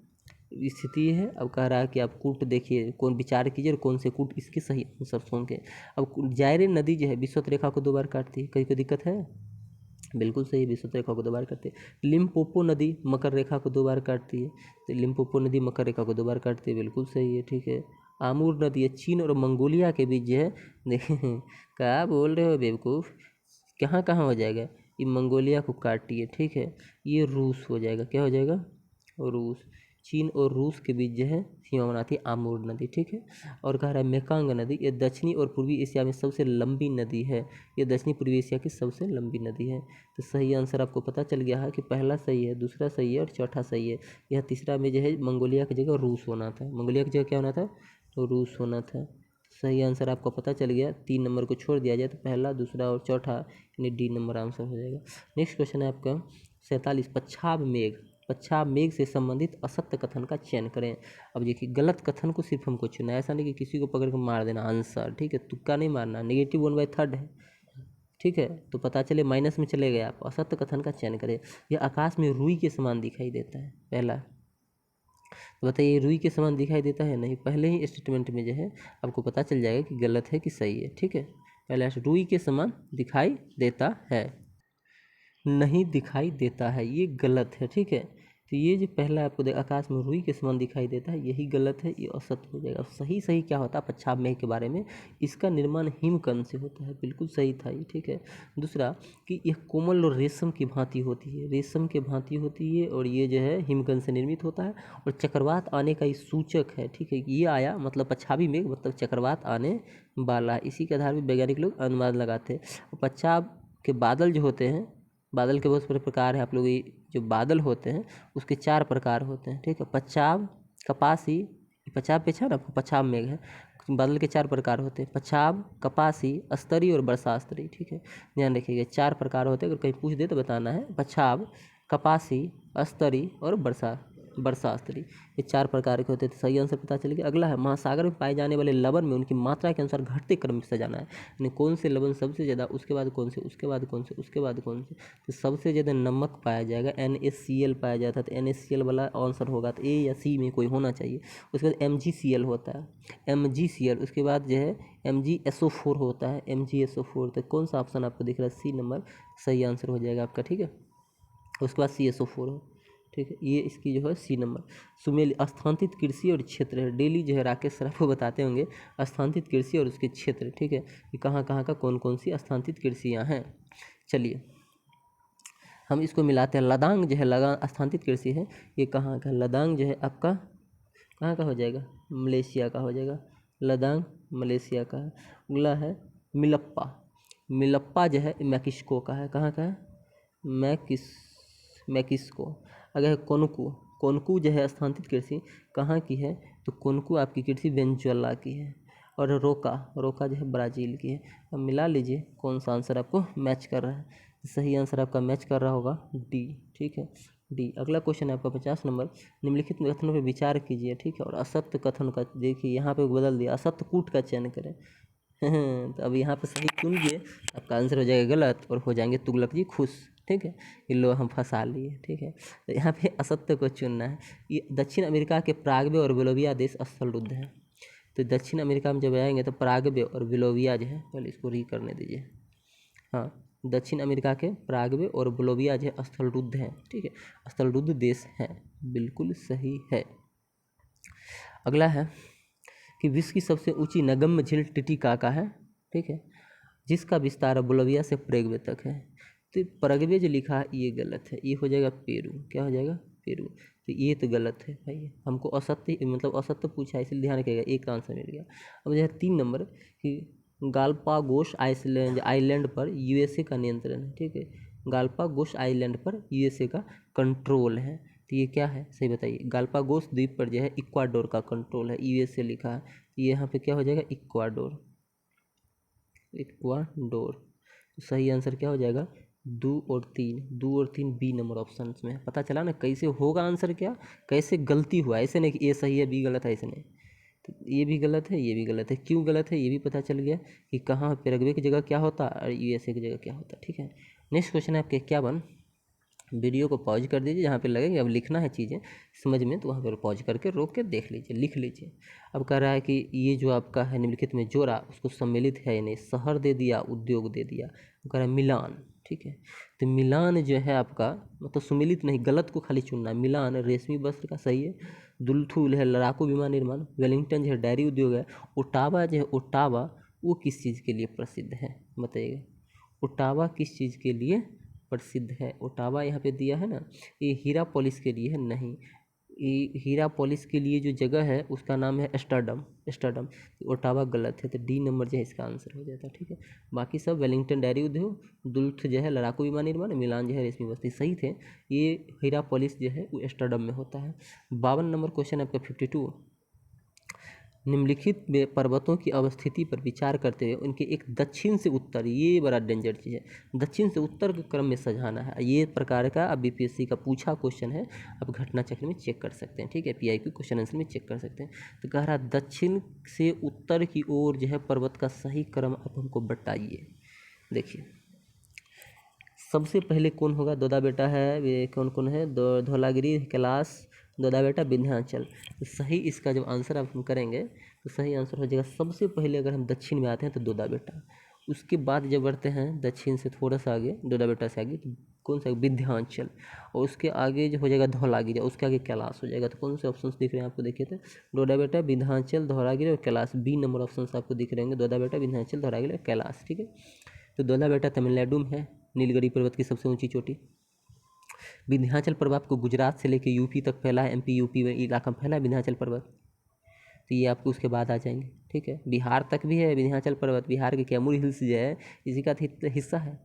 [SPEAKER 1] स्थिति है, अब कह रहा है कि आप कूट देखिए, कौन विचार कीजिए और कौन से कूट इसके सही आंसर होंगे। अब जायरे नदी जो है विषुवत रेखा को 2 बार काटती है, कहीं कोई दिक्कत है? बिल्कुल सही, विषुवत रेखा को 2 बार काटती है। लिम्पोपो नदी मकर रेखा को 2 बार काटती है, तो लिम्पोपो नदी मकर रेखा को 2 बार काटती है, बिल्कुल सही है। ठीक है, आमूर नदी है, चीन और मंगोलिया के बीच जो है, देखें क्या बोल रहे हो बेवकूफ़, कहाँ कहाँ हो जाएगा? ये मंगोलिया को काटती है। ठीक है, ये रूस हो जाएगा, क्या हो जाएगा? रूस। चीन और रूस के बीच जो है सीमा बनाती है आमूर नदी, ठीक है। और कह रहा है मेकांग नदी, ये दक्षिणी और पूर्वी एशिया में सबसे लंबी नदी है, ये दक्षिणी पूर्वी एशिया की सबसे लंबी नदी है। तो सही आंसर आपको पता चल गया है कि पहला सही है, दूसरा सही है और चौथा सही है। यह तीसरा में जो है मंगोलिया की जगह रूस होना था, मंगोलिया की जगह क्या होना था, तो रूस होना था। सही आंसर आपको पता चल गया। 3 नंबर को छोड़ दिया जाए तो पहला, दूसरा और चौथा, यानी डी नंबर आंसर हो जाएगा। नेक्स्ट क्वेश्चन है आपका 47, पच्छाद मेघ से संबंधित असत्य कथन का चयन करें। अब देखिए गलत कथन को सिर्फ हमको चुनना है, ऐसा नहीं कि किसी को पकड़ कर मार देना आंसर, ठीक है, तुक्का नहीं मारना। नेगेटिव 1/3 है, ठीक है, तो पता चले माइनस में चले गए आप। असत्य कथन का चयन करें। यह आकाश में रुई के समान दिखाई देता है, पहला। तो बताइए रुई के समान दिखाई देता है, नहीं। पहले ही स्टेटमेंट में जो है आपको पता चल जाएगा कि गलत है कि सही है, ठीक है। पहला रुई के समान दिखाई देता है, नहीं दिखाई देता है, ये गलत है, ठीक है। तो ये जो पहला आपको आकाश में रुई के समान दिखाई देता है, यही गलत है, ये असत्य हो जाएगा। सही सही क्या होता है पच्छाद मेघ के बारे में, इसका निर्माण हिमकण से होता है, बिल्कुल सही था ये, ठीक है। दूसरा कि यह कोमल और रेशम की भांति होती है, रेशम के भांति होती है, और ये जो है हिमकण से निर्मित होता है, और चक्रवात आने का ये सूचक है, ठीक है। ये आया मतलब पच्छादी मेघ मतलब चक्रवात आने वाला है। इसी के आधार पर वैज्ञानिक लोग अनुमान लगाते हैं। पच्छाद के बादल जो होते हैं, बादल के बहुत सारे प्रकार हैं, आप लोग ये जो बादल होते हैं उसके 4 प्रकार होते हैं, ठीक है। पच्छाद, कपासी, पच्छाद पे ना पच्छाद मेघ है। बादल के 4 प्रकार होते हैं, पच्छाद, कपासी, स्तरी और वर्षास्तरी, ठीक है। ध्यान रखिएगा 4 प्रकार होते हैं, अगर कहीं पूछ दे तो बताना है। पच्छाद, कपासी, स्तरी और वर्षास्तरी, ये 4 प्रकार के होते हैं। तो सही आंसर पता चल गया। अगला है महासागर में पाए जाने वाले लवण में उनकी मात्रा के अनुसार घटते क्रम से सजाना है, यानी कौन से लवण सबसे ज़्यादा, उसके बाद कौन से, उसके बाद कौन से, उसके बाद कौन से। तो सबसे ज़्यादा नमक पाया जाएगा, NaCl पाया जाता है, तो NaCl वाला आंसर होगा, तो ए या सी में कोई होना चाहिए। उसके बाद MgCl होता है, MgCl, उसके बाद जो है MgSO4 होता है, MgSO4। तो कौन सा ऑप्शन आपको दिख रहा है, सी नंबर सही आंसर हो जाएगा आपका, ठीक है। उसके बाद CSO4 हो, ठीक है, ये इसकी जो है सी नंबर। सुमेल स्थानांतरित कृषि और क्षेत्र है, डेली जो है राकेश सर आपको बताते होंगे स्थानांतरित कृषि और उसके क्षेत्र, ठीक है, कि कहाँ कहाँ का कौन कौन सी स्थानांतरित कृषियाँ हैं। चलिए हम इसको मिलाते हैं। लदांग जो है, लदांग स्थानांतरित कृषि है, ये कहाँ का, लदांग जो है आपका कहाँ का हो जाएगा, मलेशिया का हो जाएगा, लदांग मलेशिया का है। अगला है मिलप्पा, मिलप्पा जो है मैक्सिको का है, कहाँ का है, मैक्सिको। अगर है कोनकू, कोनकू जो है स्थानांतरित कृषि कहाँ की है, तो कोनकू आपकी कृषि वेनेजुएला की है। और रोका, रोका जो है ब्राज़ील की है। अब मिला लीजिए कौन सा आंसर आपको मैच कर रहा है। सही आंसर आपका मैच कर रहा होगा डी, ठीक है, डी। अगला क्वेश्चन है आपका 50 नंबर। निम्नलिखित कथनों पर विचार कीजिए, ठीक है, और असत्य कथन का देखिए यहाँ पे बदल दिया, असत्य कूट का चयन करें। तो अब यहाँ पे सही चुनिए, आपका आंसर हो जाएगा गलत और हो जाएंगे तुगलक जी खुश, ठीक है, ये लो हम फंसा लिए, ठीक है। तो यहाँ पे असत्य को चुनना है। ये दक्षिण अमेरिका के पराग्वे और बोलिविया देश स्थलरुद्ध है। तो दक्षिण अमेरिका में जब आएंगे तो पराग्वे और बोलिविया जो है, पहले इसको री करने दीजिए, हाँ, दक्षिण अमेरिका के पराग्वे और बोलिविया जो है स्थलरुद्ध है, ठीक है, स्थलरुद्ध देश है, बिल्कुल सही है। अगला है कि विश्व की सबसे ऊंची नगम्य झील टिटिकाका है, ठीक है, जिसका विस्तार बोलिविया से पराग्वे तक है। तो पराग्वे जो लिखा है ये गलत है, ये हो जाएगा पेरू, क्या हो जाएगा, पेरू। तो ये तो गलत है भाई, हमको असत्य मतलब असत्य पूछा है, इसलिए ध्यान रखिएगा, एक का आंसर मिल गया। अब जो है 3 नंबर कि गालापागोस आइलैंड पर USA का नियंत्रण है, ठीक है, गालापागोस आइलैंड पर USA का कंट्रोल है। तो ये क्या है सही बताइए। गालापागोस द्वीप पर जो है इक्वाडोर का कंट्रोल है, USA लिखा है, ये यहाँ पे क्या हो जाएगा, इक्वाडोर, इक्वाडोर। तो सही आंसर क्या हो जाएगा, 2 और 3 बी नंबर ऑप्शन में। पता चला ना कैसे होगा आंसर, क्या कैसे गलती हुआ, ऐसे नहीं कि ए सही है बी गलत है, ऐसे नहीं। तो ये भी गलत है, ये भी गलत है, क्यों गलत है ये भी पता चल गया कि कहाँ पैराग्वे की जगह क्या होता है और USA की जगह क्या होता है, ठीक है। नेक्स्ट क्वेश्चन है आपके 51। वीडियो को पॉज कर दीजिए, जहाँ पे लगेंगे अब लिखना है चीज़ें समझ में, तो वहाँ पर पॉज करके रोक के देख लीजिए, लिख लीजिए। अब कह रहा है कि ये जो आपका है निम्नलिखित में जोड़ा उसको सम्मिलित है, यानी शहर दे दिया, उद्योग दे दिया। कह रहा है मिलान, ठीक है, तो मिलान जो है आपका मतलब सुमिलित नहीं, गलत को खाली चुनना है। मिलान रेशमी वस्त्र का सही है। दुलथुल है लड़ाकू विमान निर्माण। वेलिंगटन जो है डायरी उद्योग है। ओटावा जो है, ओटावा वो किस चीज़ के लिए प्रसिद्ध है बताइएगा, ओटावा किस चीज़ के लिए प्रसिद्ध है। ओटावा यहाँ पे दिया है ना, ये हीरा पॉलिश के लिए है, नहीं, हीरापोलिस के लिए जो जगह है उसका नाम है एस्टरडम। एस्टरडम, ओटावा गलत है, तो डी नंबर जो है इसका आंसर हो जाता है। ठीक है, बाकी सब वेलिंगटन डेयरी उद्योग, दुल्फ जो है लड़ाकू विमान निर्माण, मिलान जो है रेशमी बस्ती सही थे। ये हीरापोलिस जो है वो एस्टरडम में होता है। 52 नंबर क्वेश्चन है आपका 52। निम्नलिखित में पर्वतों की अवस्थिति पर विचार करते हुए उनके एक दक्षिण से उत्तर, ये बड़ा डेंजर चीज़ है, दक्षिण से उत्तर के क्रम में सजाना है। ये प्रकार का अब बीपीएससी का पूछा क्वेश्चन है, आप घटना चक्र में चेक कर सकते हैं। ठीक है, पीआईक्यू क्वेश्चन आंसर में चेक कर सकते हैं। तो कह रहा दक्षिण से उत्तर की ओर जो है पर्वत का सही क्रम आप हमको बताइए। देखिए सबसे पहले कौन होगा, दोदा बेटा है, वे कौन कौन है, धौलागिरी, कैलाश, दोदा बेटा, विंध्याचल। तो सही इसका जब आंसर आप हम करेंगे तो सही आंसर हो जाएगा सबसे पहले अगर हम दक्षिण में आते हैं तो दोदा बेटा। उसके बाद जब बढ़ते हैं दक्षिण से थोड़ा सा आगे, दोदा बेटा से आगे तो कौन सा, विंध्याचल। और उसके आगे जो हो जाएगा धौलागिरी, उसके आगे कैलाश हो जाएगा। तो कौन से ऑप्शन दिख रहे हैं आपको, देखिए तो दोदा बेटा, विंध्याचल, धौलागिरी और कैलाश। बी नंबर ऑप्शन आपको दिख रहे होंगे, दोदा बेटा, विंध्याचल, धौलागिरी और कैलाश। ठीक है, तो दोदा बेटा तमिलनाडु में है, नीलगिरी पर्वत की सबसे ऊंची चोटी। विंध्याचल पर्वत को गुजरात से लेकर यूपी तक फैला है, एमपी यूपी में इलाका में फैला है विंध्याचल पर्वत। तो ये आपको उसके बाद आ जाएंगे। ठीक है, बिहार तक भी है विंध्याचल पर्वत, बिहार के कैमूर हिल्स जो है इसी का हिस्सा है।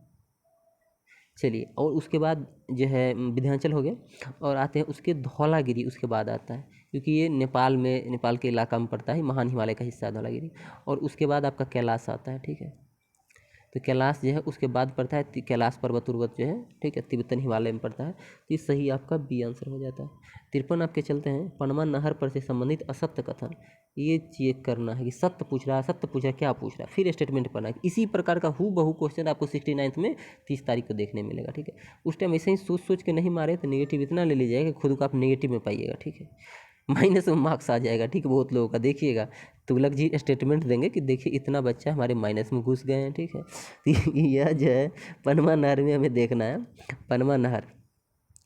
[SPEAKER 1] चलिए, और उसके बाद जो है विंध्याचल हो गया, और आते हैं उसके धौलागिरी, उसके बाद आता है, क्योंकि ये नेपाल में, नेपाल के इलाका में पड़ता है, महान हिमालय का हिस्सा है धौलागिरी। और उसके बाद आपका कैलाश आता है। ठीक है, तो कैलाश जो है उसके बाद पड़ता है कैलाश पर्वत उर्वत जो है, ठीक है, तिब्बतन हिमालय में पड़ता है। तो ये सही आपका बी आंसर हो जाता है। 53 आपके चलते हैं, पनमा नहर पर से संबंधित असत्य कथन। ये चेक करना है कि सत्य पूछ रहा है, सत्य पूछ रहा है, क्या पूछ रहा है, फिर स्टेटमेंट पढ़ना है। इसी प्रकार का हूबहू क्वेश्चन आपको 69th में 30 तारीख को देखने मिलेगा। ठीक है, उस टाइम ऐसे ही सोच सोच के नहीं मारे तो नेगेटिव इतना ले लीजिएगा कि खुद को आप नेगेटिव में पाइएगा। ठीक है, माइनस में मार्क्स आ जाएगा। ठीक है, बहुत लोगों का देखिएगा, तुगलक जी स्टेटमेंट देंगे कि देखिए इतना बच्चा हमारे माइनस में घुस गए हैं। ठीक है, तो यह जो है पनमा नहर में हमें देखना है। पनमा नहर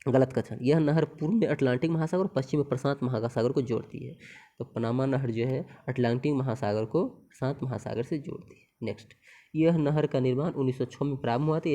[SPEAKER 1] गलत कथन, यह नहर पूर्व में अटलांटिक महासागर और पश्चिम में प्रशांत महासागर को जोड़ती है। तो पनामा नहर जो है अटलांटिक महासागर को प्रशांत महासागर से जोड़ती है। नेक्स्ट, यह नहर का निर्माण 1906 में प्रारंभ हुआ था।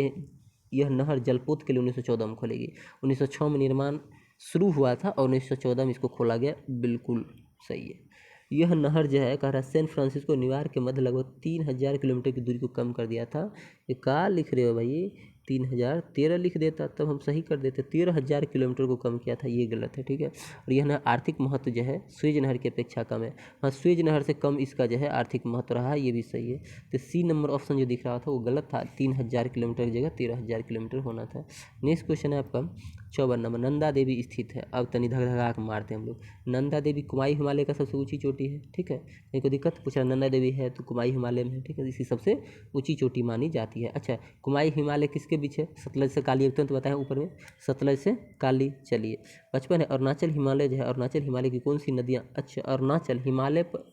[SPEAKER 1] यह नहर जलपोत के लिए 1914 में खोलेगी। 1906 में निर्माण शुरू हुआ था और 1914 में इसको खोला गया। बिल्कुल सही है। यह नहर जो है कह रहा है सैन फ्रांसिस्को न्यूयॉर्क के मध्य लगभग 3000 किलोमीटर की दूरी को कम कर दिया था। ये क्या लिख रहे हो भाई, 3013 लिख देता तब हम सही कर देते, 13000 किलोमीटर को कम किया था, ये गलत है। ठीक है, और यह नहर आर्थिक महत्व जो है स्वेज नहर की अपेक्षा कम है। हाँ, स्वेज नहर से कम इसका जो है आर्थिक महत्व रहा, ये भी सही है। तो सी नंबर ऑप्शन जो दिख रहा था वो गलत था, 3000 किलोमीटर की जगह 13000 किलोमीटर होना था। नेक्स्ट क्वेश्चन है आपका 54 नंबर, नंदा देवी स्थित है। अब तनी धक धका के मारते हैं हम लोग। नंदा देवी कुमाई हिमालय का सबसे ऊंची चोटी है। ठीक है, कहीं को दिक्कत पूछ रहा, नंदा देवी है तो कुमाई हिमालय में है। ठीक है, इसी सबसे ऊंची चोटी मानी जाती है। अच्छा, कुमाई हिमालय किसके बीच है, सतलज से काली, तुरंत बताया ऊपर में, सतलज से काली। चलिए 55 है, अरुणाचल हिमालय जो है, अरुणाचल हिमालय की कौन सी नदियाँ, अच्छा अरुणाचल हिमालय पर,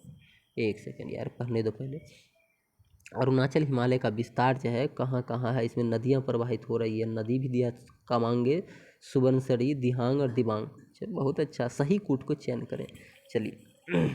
[SPEAKER 1] एक सेकेंड यार पढ़ने दो पहले। अरुणाचल हिमालय का विस्तार जो है कहाँ कहाँ है, इसमें नदियाँ प्रवाहित हो रही है, नदी भी दिया, कामांगे, सुबनसरी, दिहांग और दिबांग। चलिए बहुत अच्छा, सही कूट को चयन करें। चलिए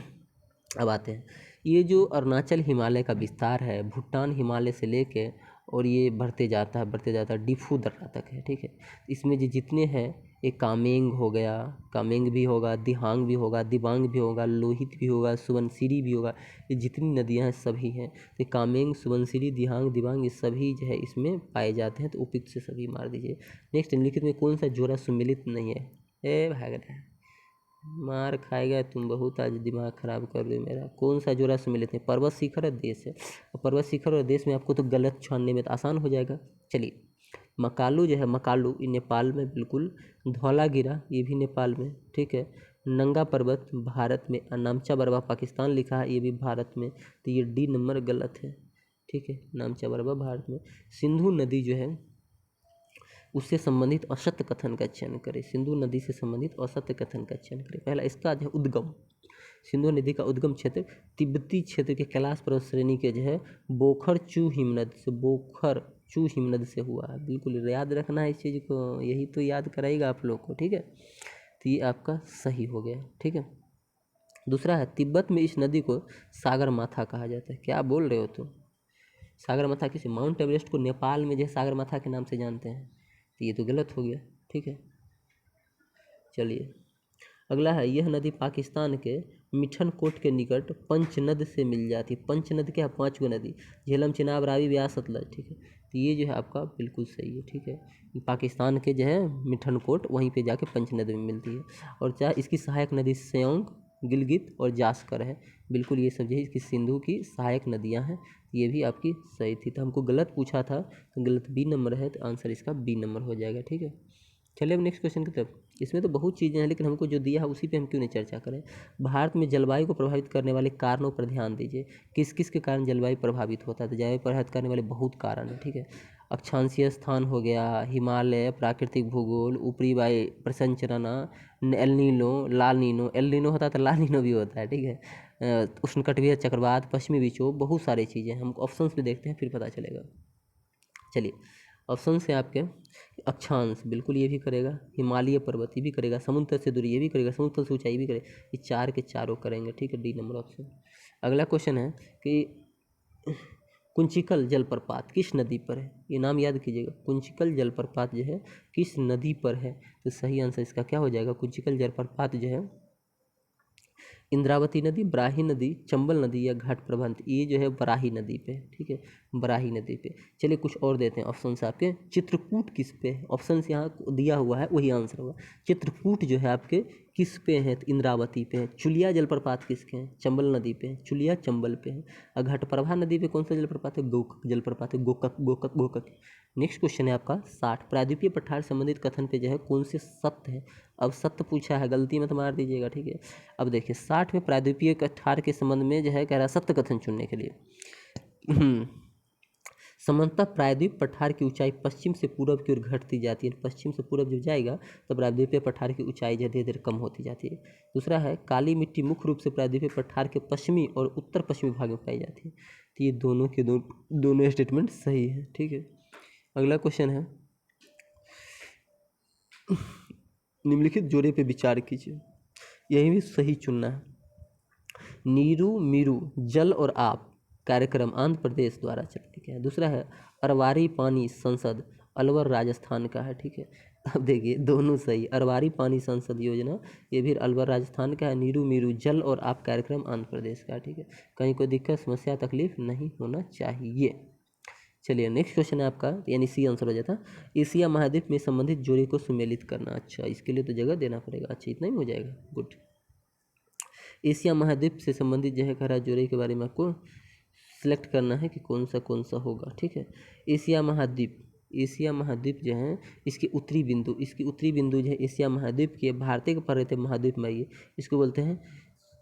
[SPEAKER 1] अब आते हैं, ये जो अरुणाचल हिमालय का विस्तार है भूटान हिमालय से लेके और ये बढ़ते जाता है डिफू दर्रा तक है। ठीक है, इसमें जो जितने हैं, एक कामेंग हो गया, कामेंग भी होगा, दिहांग भी होगा, दिबांग भी होगा, लोहित भी होगा, सुबनसिरी भी होगा, ये जितनी नदियां हैं सभी हैं। तो कामेंग, सुबनसिरी, दिहांग, दिबांग ये सभी जो है इसमें पाए जाते हैं। तो उपयुक्त से सभी मार दीजिए। नेक्स्ट, निम्नलिखित में कौन सा जोड़ा सुमिलित नहीं है, ए भाग रहे हैं, मार खाएगा तुम बहुत, आज दिमाग खराब कर दो मेरा। कौन सा जोड़ा सुमिलित है, पर्वत शिखर और देश है। और पर्वत शिखर और देश में आपको तो गलत छानने में तो आसान हो जाएगा। चलिए, मकालू जो है, मकालू ये नेपाल में, बिल्कुल। धौलागिरा ये भी नेपाल में। ठीक है, नंगा पर्वत भारत में, नामचा बरवा पाकिस्तान लिखा है, ये भी भारत में। तो ये डी नंबर गलत है। ठीक है, नामचा बरवा भारत में। सिंधु नदी जो है उससे संबंधित असत्य कथन का चयन करें। सिंधु नदी से संबंधित असत्य कथन का चयन करें। पहला इसका जो है उद्गम, सिंधु नदी का उद्गम क्षेत्र तिब्बती क्षेत्र के कैलाश पर्वत श्रेणी के जो है बोखर चू हिमनद से, बोखर चू हिमनद से हुआ है। बिल्कुल याद रखना है इस चीज़ को, यही तो याद कराएगा आप लोग को। ठीक है, तो ये आपका सही हो गया। ठीक है, दूसरा है तिब्बत में इस नदी को सागर माथा कहा जाता है। क्या बोल रहे हो तुम, सागर माथा किसी, माउंट एवरेस्ट को नेपाल में जो है सागर माथा के नाम से जानते हैं, तो ये तो गलत हो गया। ठीक है, चलिए अगला है, यह नदी पाकिस्तान के मिठनकोट के निकट पंचनद से मिल जाती है। पंचनद क्या है? 5 गो नदी, झेलम, चिनाब, रावी, ब्यास, सतलज, ठीक है। तो ये जो है आपका बिल्कुल सही है, ठीक है। पाकिस्तान के जो है मिठनकोट, वहीं पे जाके पंचनद में मिलती है। और चाहे इसकी सहायक नदी स्योंग, गिलगित और जास्कर है। बिल्कुल ये सब जो है इसकी सिंधु की सहायक नदियाँ हैं। ये भी आपकी सही थी। तो हमको गलत पूछा था, तो गलत बी नंबर है, तो आंसर इसका बी नंबर हो जाएगा, ठीक है। चलिए अब नेक्स्ट क्वेश्चन की तरफ। इसमें तो बहुत चीज़ें हैं, लेकिन हमको जो दिया है उसी पे हम क्यों नहीं चर्चा करें। भारत में जलवायु को प्रभावित करने वाले कारणों पर ध्यान दीजिए। किस किस के कारण जलवायु प्रभावित होता है? तो जलवायु प्रभावित करने वाले बहुत कारण हैं, ठीक है। अक्षांशीय स्थान हो गया, हिमालय, प्राकृतिक भूगोल, ऊपरी वायु प्रसंरचना, एल नीनो, लाल नीनो। एल नीनो होता है तो लाल नीनो भी होता है, ठीक है। उष्णकटिबंधीय चक्रवात, पश्चिमी विक्षोभ, बहुत सारी चीज़ें। हम ऑप्शंस में देखते हैं, फिर पता चलेगा। चलिए ऑप्शन से आपके अक्षांश, बिल्कुल ये भी करेगा। हिमालय पर्वत, ये भी करेगा। समुद्र से दूरी, ये भी करेगा। समुद्र से ऊंचाई, भी करेगा। ये चार के चारों करेंगे, ठीक है। D number option. अगला क्वेश्चन है कि कुंचिकल जलप्रपात किस नदी पर है? ये नाम याद कीजिएगा। कुंचिकल जलप्रपात जो है किस नदी पर है? तो सही आंसर इसका क्या हो जाएगा? कुंचिकल जलप्रपात जो है इंद्रावती नदी, बराही नदी, चंबल नदी या घाट प्रबंध। ये जो है बराही नदी पे, ठीक है, बराही नदी पे। चलिए कुछ और देते हैं ऑप्शन आपके। चित्रकूट किस पे है? ऑप्शन यहाँ दिया हुआ है, वही आंसर होगा। चित्रकूट जो है आपके किस पे है? तो इंद्रावती पे है। चुलिया जलप्रपात किसके हैं? चंबल नदी पे है। चुलिया चंबल पे है। और घटप्रभा नदी पे कौन सा जलप्रपात है? गोकक जलप्रपात है। गोकक गोकक गोकक। नेक्स्ट क्वेश्चन है आपका 60। प्रायद्वीपीय पठार संबंधित कथन पे जो है कौन से सत्य है? अब सत्य पूछा है, गलती मत मार दीजिएगा, ठीक है। अब देखिए 60 में प्रायद्वीपीय पठार के संबंध में जो है कह रहा है सत्य कथन चुनने के लिए। सामान्यतः प्रायद्वीप पठार की ऊंचाई पश्चिम से पूरब की ओर घटती जाती है। पश्चिम से पूरब जब जाएगा तो प्रायद्वीपीय पठार की ऊंचाई धीरे धीरे कम होती जाती है। दूसरा है, काली मिट्टी मुख्य रूप से प्रायद्वीपीय पठार के पश्चिमी और उत्तर पश्चिमी भाग में पाई जाती है। तो ये दोनों के दोनों स्टेटमेंट सही है, ठीक है। अगला क्वेश्चन है, निम्नलिखित जोड़े पे विचार कीजिए। यही भी सही चुनना है। नीरू मीरू जल और आप कार्यक्रम आंध्र प्रदेश द्वारा चलाया गया है। दूसरा है, अरवारी पानी संसद अलवर राजस्थान का है, ठीक है। अब देखिए दोनों सही। अरवारी पानी संसद योजना ये भी अलवर राजस्थान का है। नीरू मीरू जल और आप कार्यक्रम आंध्र प्रदेश का है, ठीक है। कहीं कोई दिक्कत, समस्या, तकलीफ नहीं होना चाहिए। चलिए नेक्स्ट क्वेश्चन है आपका, यानी सी आंसर हो जाता। एशिया महाद्वीप में संबंधित जोड़े को सुमेलित करना। अच्छा, इसके लिए तो जगह देना पड़ेगा। अच्छा, इतना ही हो जाएगा, गुड। एशिया महाद्वीप से संबंधित जो है खरा जोड़े के बारे में आपको सिलेक्ट करना है कि कौन सा होगा, ठीक है। एशिया महाद्वीप जो है इसकी उत्तरी बिंदु जो है एशिया महाद्वीप की भारतीय के पर्वतीय महाद्वीप में ये इसको बोलते हैं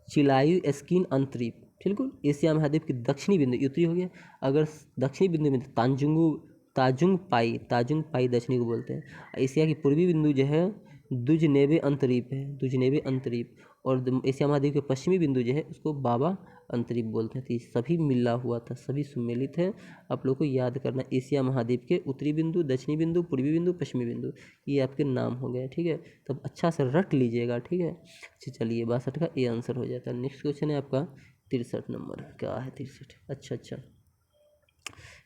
[SPEAKER 1] चिलायु स्किन अंतरीप। बिल्कुल एशिया महाद्वीप की दक्षिणी बिंदु उत्तरी हो गया। अगर दक्षिणी बिंदु में ताजुंग पाई दक्षिणी को बोलते हैं। एशिया की पूर्वी बिंदु जो है दुजनेबे अंतरीप और एशिया महाद्वीप के पश्चिमी बिंदु जो है उसको बाबा अंतरीप बोलते हैं। तो ये सभी मिला हुआ था, सभी सुमेलित है। आप लोग को याद करना, एशिया महाद्वीप के उत्तरी बिंदु, दक्षिणी बिंदु, पूर्वी बिंदु, पश्चिमी बिंदु, ये आपके नाम हो गए, ठीक है। तब अच्छा से रट लीजिएगा, ठीक है। अच्छा चलिए 62 का ये आंसर हो जाता है। नेक्स्ट क्वेश्चन है आपका 63 नंबर। क्या है 63? अच्छा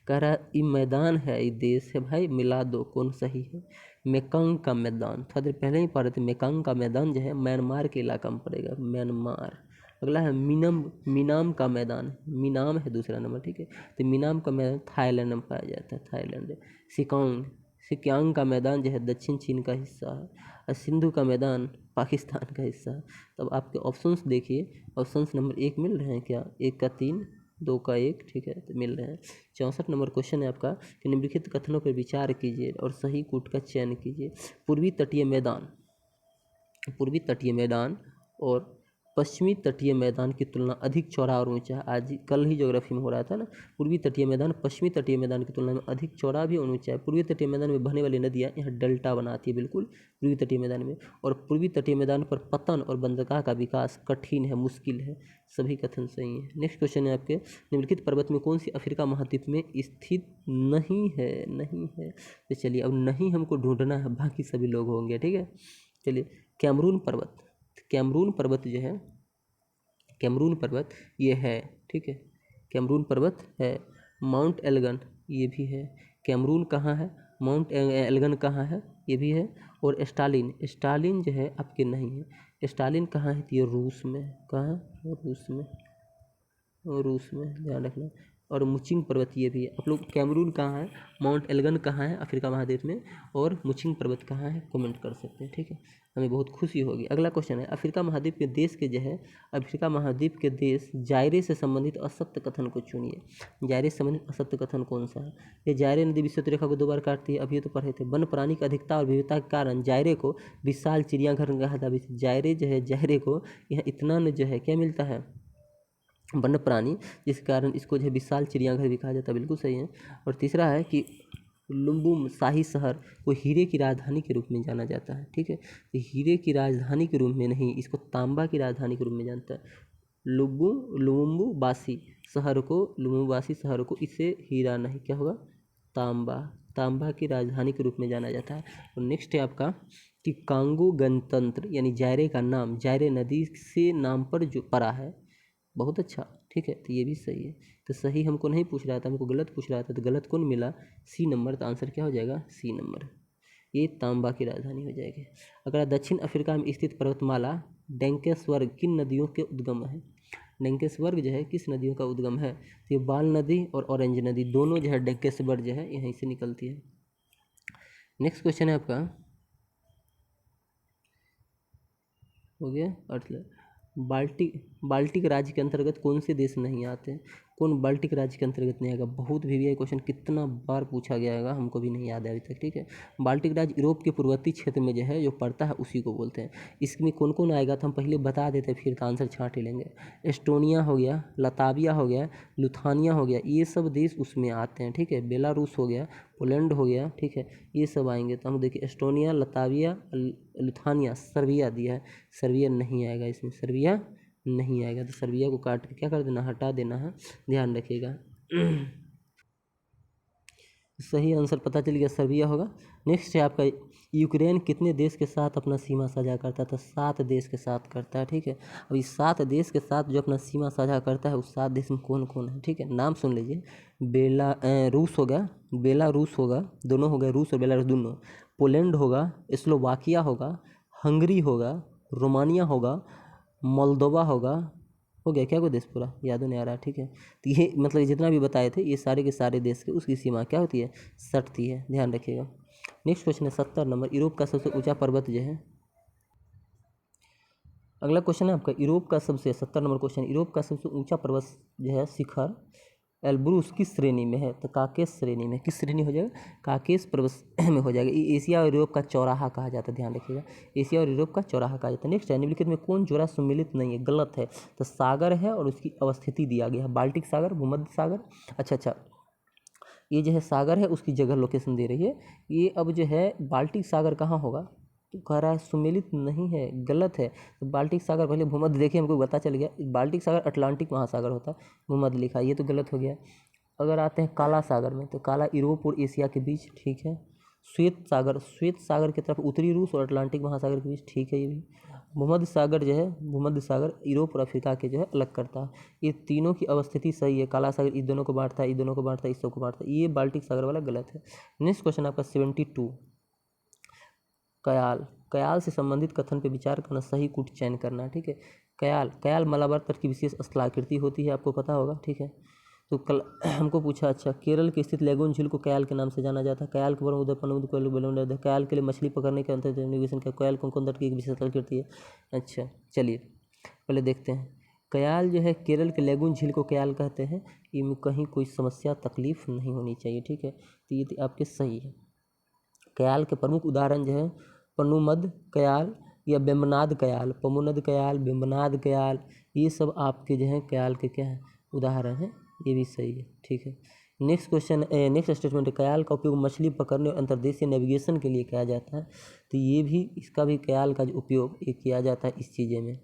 [SPEAKER 1] कह रहा है ये मैदान है, ये देश है भाई, मिला दो कौन सही है। मेकांग का मैदान, थोड़ा देर पहले ही पढ़ रहे थे। मेकांग का मैदान जो है म्यांमार के इलाका में पड़ेगा, म्यांमार। अगला है मीनाम का मैदान, मीनाम है दूसरा नंबर, ठीक है। तो मीनाम का मैदान थाईलैंड में पाया जाता है, थाईलैंड। सिक्यांग का मैदान जो है दक्षिण चीन का हिस्सा है। और सिंधु का मैदान पाकिस्तान का हिस्सा है। तब आपके ऑप्शंस देखिए, ऑप्शंस नंबर 1 मिल रहे हैं क्या? 1 का 3, 2 का 1, ठीक है, तो मिल रहे हैं। 64 नंबर क्वेश्चन है आपका कि निम्नलिखित कथनों पर विचार कीजिए और सही कूट का चयन कीजिए। पूर्वी तटीय मैदान और पश्चिमी तटीय मैदान की तुलना अधिक चौड़ा और ऊंचा है। आज कल ही ज्योग्राफी में हो रहा था ना। पूर्वी तटीय मैदान पश्चिमी तटीय मैदान की तुलना में अधिक चौड़ा भी और ऊंचा है। पूर्वी तटीय मैदान में बहने वाली नदियाँ यहाँ डेल्टा बनाती है, बिल्कुल पूर्वी तटीय मैदान में। और पूर्वी तटीय मैदान पर पतन और बंदरगाह का विकास कठिन है, मुश्किल है। सभी कथन सही है। नेक्स्ट क्वेश्चन है आपके, निम्नलिखित पर्वत में कौन सी अफ्रीका महाद्वीप में स्थित नहीं है। तो चलिए अब नहीं हमको ढूंढना है, बाकी सभी लोग होंगे, ठीक है। चलिए कैमरून पर्वत जो है, कैमरून पर्वत ये है, ठीक है। कैमरून पर्वत है। माउंट एल्गन ये भी है। कैमरून कहाँ है? माउंट एल्गन कहाँ है? ये भी है। और स्टालिन जो है आपके नहीं है। स्टालिन कहाँ है? तो ये रूस में। कहाँ है? रूस में, और रूस में, ध्यान रखना। और मुचिंग पर्वत ये भी है। आप लोग कैमरून कहाँ है, माउंट एल्गन कहाँ है अफ्रीका महाद्वीप में, और मुचिंग पर्वत कहाँ है, कमेंट कर सकते हैं, ठीक है। हमें बहुत खुशी होगी। अगला क्वेश्चन है, अफ्रीका महाद्वीप के देश के जो है, अफ्रीका महाद्वीप के देश जायरे से संबंधित असत्य कथन को चुनिए। जायरे से संबंधित असत्य कथन कौन सा है? ये जायरे नदी विषुवत रेखा को 2 बार काटती है, अभी तो पढ़े थे। वन प्राणी की अधिकता और विविधता के कारण जायरे को विशाल चिड़ियाघर कहा जाता है। जायरे जो है, जायरे को यहाँ इतना न जो है क्या मिलता है, वन्य प्राणी, जिस कारण इसको जो है विशाल चिड़ियाघर भी कहा जाता है। बिल्कुल सही है। और तीसरा है कि लुम्बुम शाही शहर को हीरे की राजधानी के रूप में जाना जाता है, ठीक है। तो हीरे की राजधानी के रूप में नहीं, इसको तांबा की राजधानी के रूप में जानता है। लुम्बुबासी शहर को इसे हीरा नहीं, क्या होगा, तांबा की राजधानी के रूप में जाना जाता है। और नेक्स्ट है आपका कि कांगो गणतंत्र यानी जायरे का नाम जायरे नदी से नाम पर जो पड़ा है। बहुत अच्छा, ठीक है। तो ये भी सही है। तो सही हमको नहीं पूछ रहा था, हमको गलत पूछ रहा था। तो गलत कौन मिला? सी नंबर। तो आंसर क्या हो जाएगा? C number. ये तांबा की राजधानी हो जाएगी। अगर दक्षिण अफ्रीका में स्थित पर्वतमाला डैंकेस्वर्ग किन नदियों के उद्गम है? डैंकेस्वर्ग जो है किस नदियों का उद्गम है? तो ये बाल नदी और ऑरेंज नदी दोनों जो है डैंकेस्वर्ग जो है यहीं से निकलती है। नेक्स्ट क्वेश्चन है आपका, हो गया अर्थ। बाल्टिक राज्य के अंतर्गत कौन से देश नहीं आते? कौन बाल्टिक राज्य के अंतर्गत नहीं आएगा? बहुत भी क्वेश्चन कितना बार पूछा गया है, हमको भी नहीं याद है अभी तक, ठीक है। बाल्टिक राज्य यूरोप के पूर्ववर्ती क्षेत्र में जो है जो पड़ता है उसी को बोलते हैं। इसमें कौन कौन आएगा तो हम पहले बता देते, फिर तो आंसर छाँट ही लेंगे। एस्टोनिया हो गया, लताविया हो गया, लुथानिया हो गया, ये सब देश उसमें आते हैं, ठीक है। बेलारूस हो गया, पोलैंड हो गया, ठीक है। ये सब आएंगे। तो हम देखिए एस्टोनिया, लताविया, लुथानिया, सर्बिया दिया है, सर्बिया नहीं आएगा इसमें, सर्बिया नहीं आएगा। तो सर्बिया को काट के क्या कर देना, हटा देना है, ध्यान रखिएगा। सही आंसर पता चल गया, सर्बिया होगा। नेक्स्ट है आपका, यूक्रेन कितने देश के साथ अपना सीमा साझा करता है? तो 7 देश के साथ करता है, ठीक है। अब इस 7 देश के साथ जो अपना सीमा साझा करता है उस 7 देश में कौन कौन है, ठीक है। नाम सुन लीजिए। रूस होगा, बेलारूस होगा, दोनों हो गए, रूस और बेलारूस दोनों। पोलैंड होगा, स्लोवाकिया होगा, हंगरी होगा, रोमानिया होगा, मोल्दोवा होगा। हो गया क्या कोई देश? पूरा याद नहीं आ रहा, ठीक है। तो ये मतलब जितना भी बताए थे ये सारे के सारे देश के उसकी सीमा क्या होती है, सटती है, ध्यान रखिएगा। नेक्स्ट क्वेश्चन है 70 नंबर, यूरोप का सबसे ऊंचा पर्वत जो है। अगला क्वेश्चन है आपका, यूरोप का सबसे 70 नंबर क्वेश्चन, यूरोप का सबसे ऊंचा पर्वत जो है शिखर एल्ब्रूस किस श्रेणी में है? तो काकेश श्रेणी में। किस श्रेणी हो जाएगा? काकेश पर्वत में हो जाएगा। ये एशिया और यूरोप का चौराहा कहा जाता है, ध्यान रखिएगा। एशिया और यूरोप का चौराहा कहा जाता है। नेक्स्ट है, निम्नलिखित में कौन जोड़ा सम्मिलित नहीं है? गलत है। तो सागर है और उसकी अवस्थिति दिया गया है, बाल्टिक सागर, भूमध्य सागर। अच्छा, ये जो है सागर है उसकी जगह लोकेशन दे रही है। ये अब जो है बाल्टिक सागर कहाँ होगा? तो कह रहा है सम्मिलित नहीं है, गलत है। तो बाल्टिक सागर पहले भूमध्य, देखिए हमको पता चल गया, बाल्टिक सागर अटलांटिक महासागर होता है, भूमध्य लिखा, ये तो गलत हो गया। अगर आते हैं काला सागर में, तो काला यूरोप और एशिया के बीच, ठीक है। श्वेत सागर की तरफ उत्तरी रूस और अटलांटिक महासागर के बीच, ठीक है। ये भी भूमध्य सागर जो है, भूमध्य सागर यूरोप और अफ्रीका के जो है अलग करता है। ये तीनों की अवस्थिति सही है। काला सागर इस दोनों को बांटता है, इस दोनों को बांटता है, इस सब को बांटता है। ये बाल्टिक सागर वाला गलत है। नेक्स्ट क्वेश्चन आपका 72, कयाल से संबंधित कथन पे विचार करना, सही कूट चयन करना, ठीक है। कयाल मलाबार तट की विशेष स्थलाकृति होती है, आपको पता होगा, ठीक है। तो कल हमको पूछा, अच्छा, केरल के स्थित लेगून झील को कयाल के नाम से जाना जाता है। कयाल के उदय कयाल के लिए मछली पकड़ने के अंतर नेविगेशन का कयाल कौन तट की एक विशेष स्थलाकृति है। अच्छा, चलिए पहले देखते हैं। कयाल जो है केरल के लेगून झील को कयाल कहते हैं। इनमें कहीं कोई समस्या तकलीफ नहीं होनी चाहिए, ठीक है। तो ये आपके सही है। कयाल के प्रमुख उदाहरण जो है पनुमद कयाल या बेम्बनाद कयाल, पमुनद कयाल, बेम्बनाद कयाल, ये सब आपके जो है कयाल के क्या है, उदाहरण हैं। ये भी सही है, ठीक है। नेक्स्ट क्वेश्चन, नेक्स्ट स्टेटमेंट है, कयाल का उपयोग मछली पकड़ने और अंतर्देशीय नेविगेशन के लिए किया जाता है। तो ये भी, इसका भी कयाल का जो उपयोग ये किया जाता है इस चीज़ें में।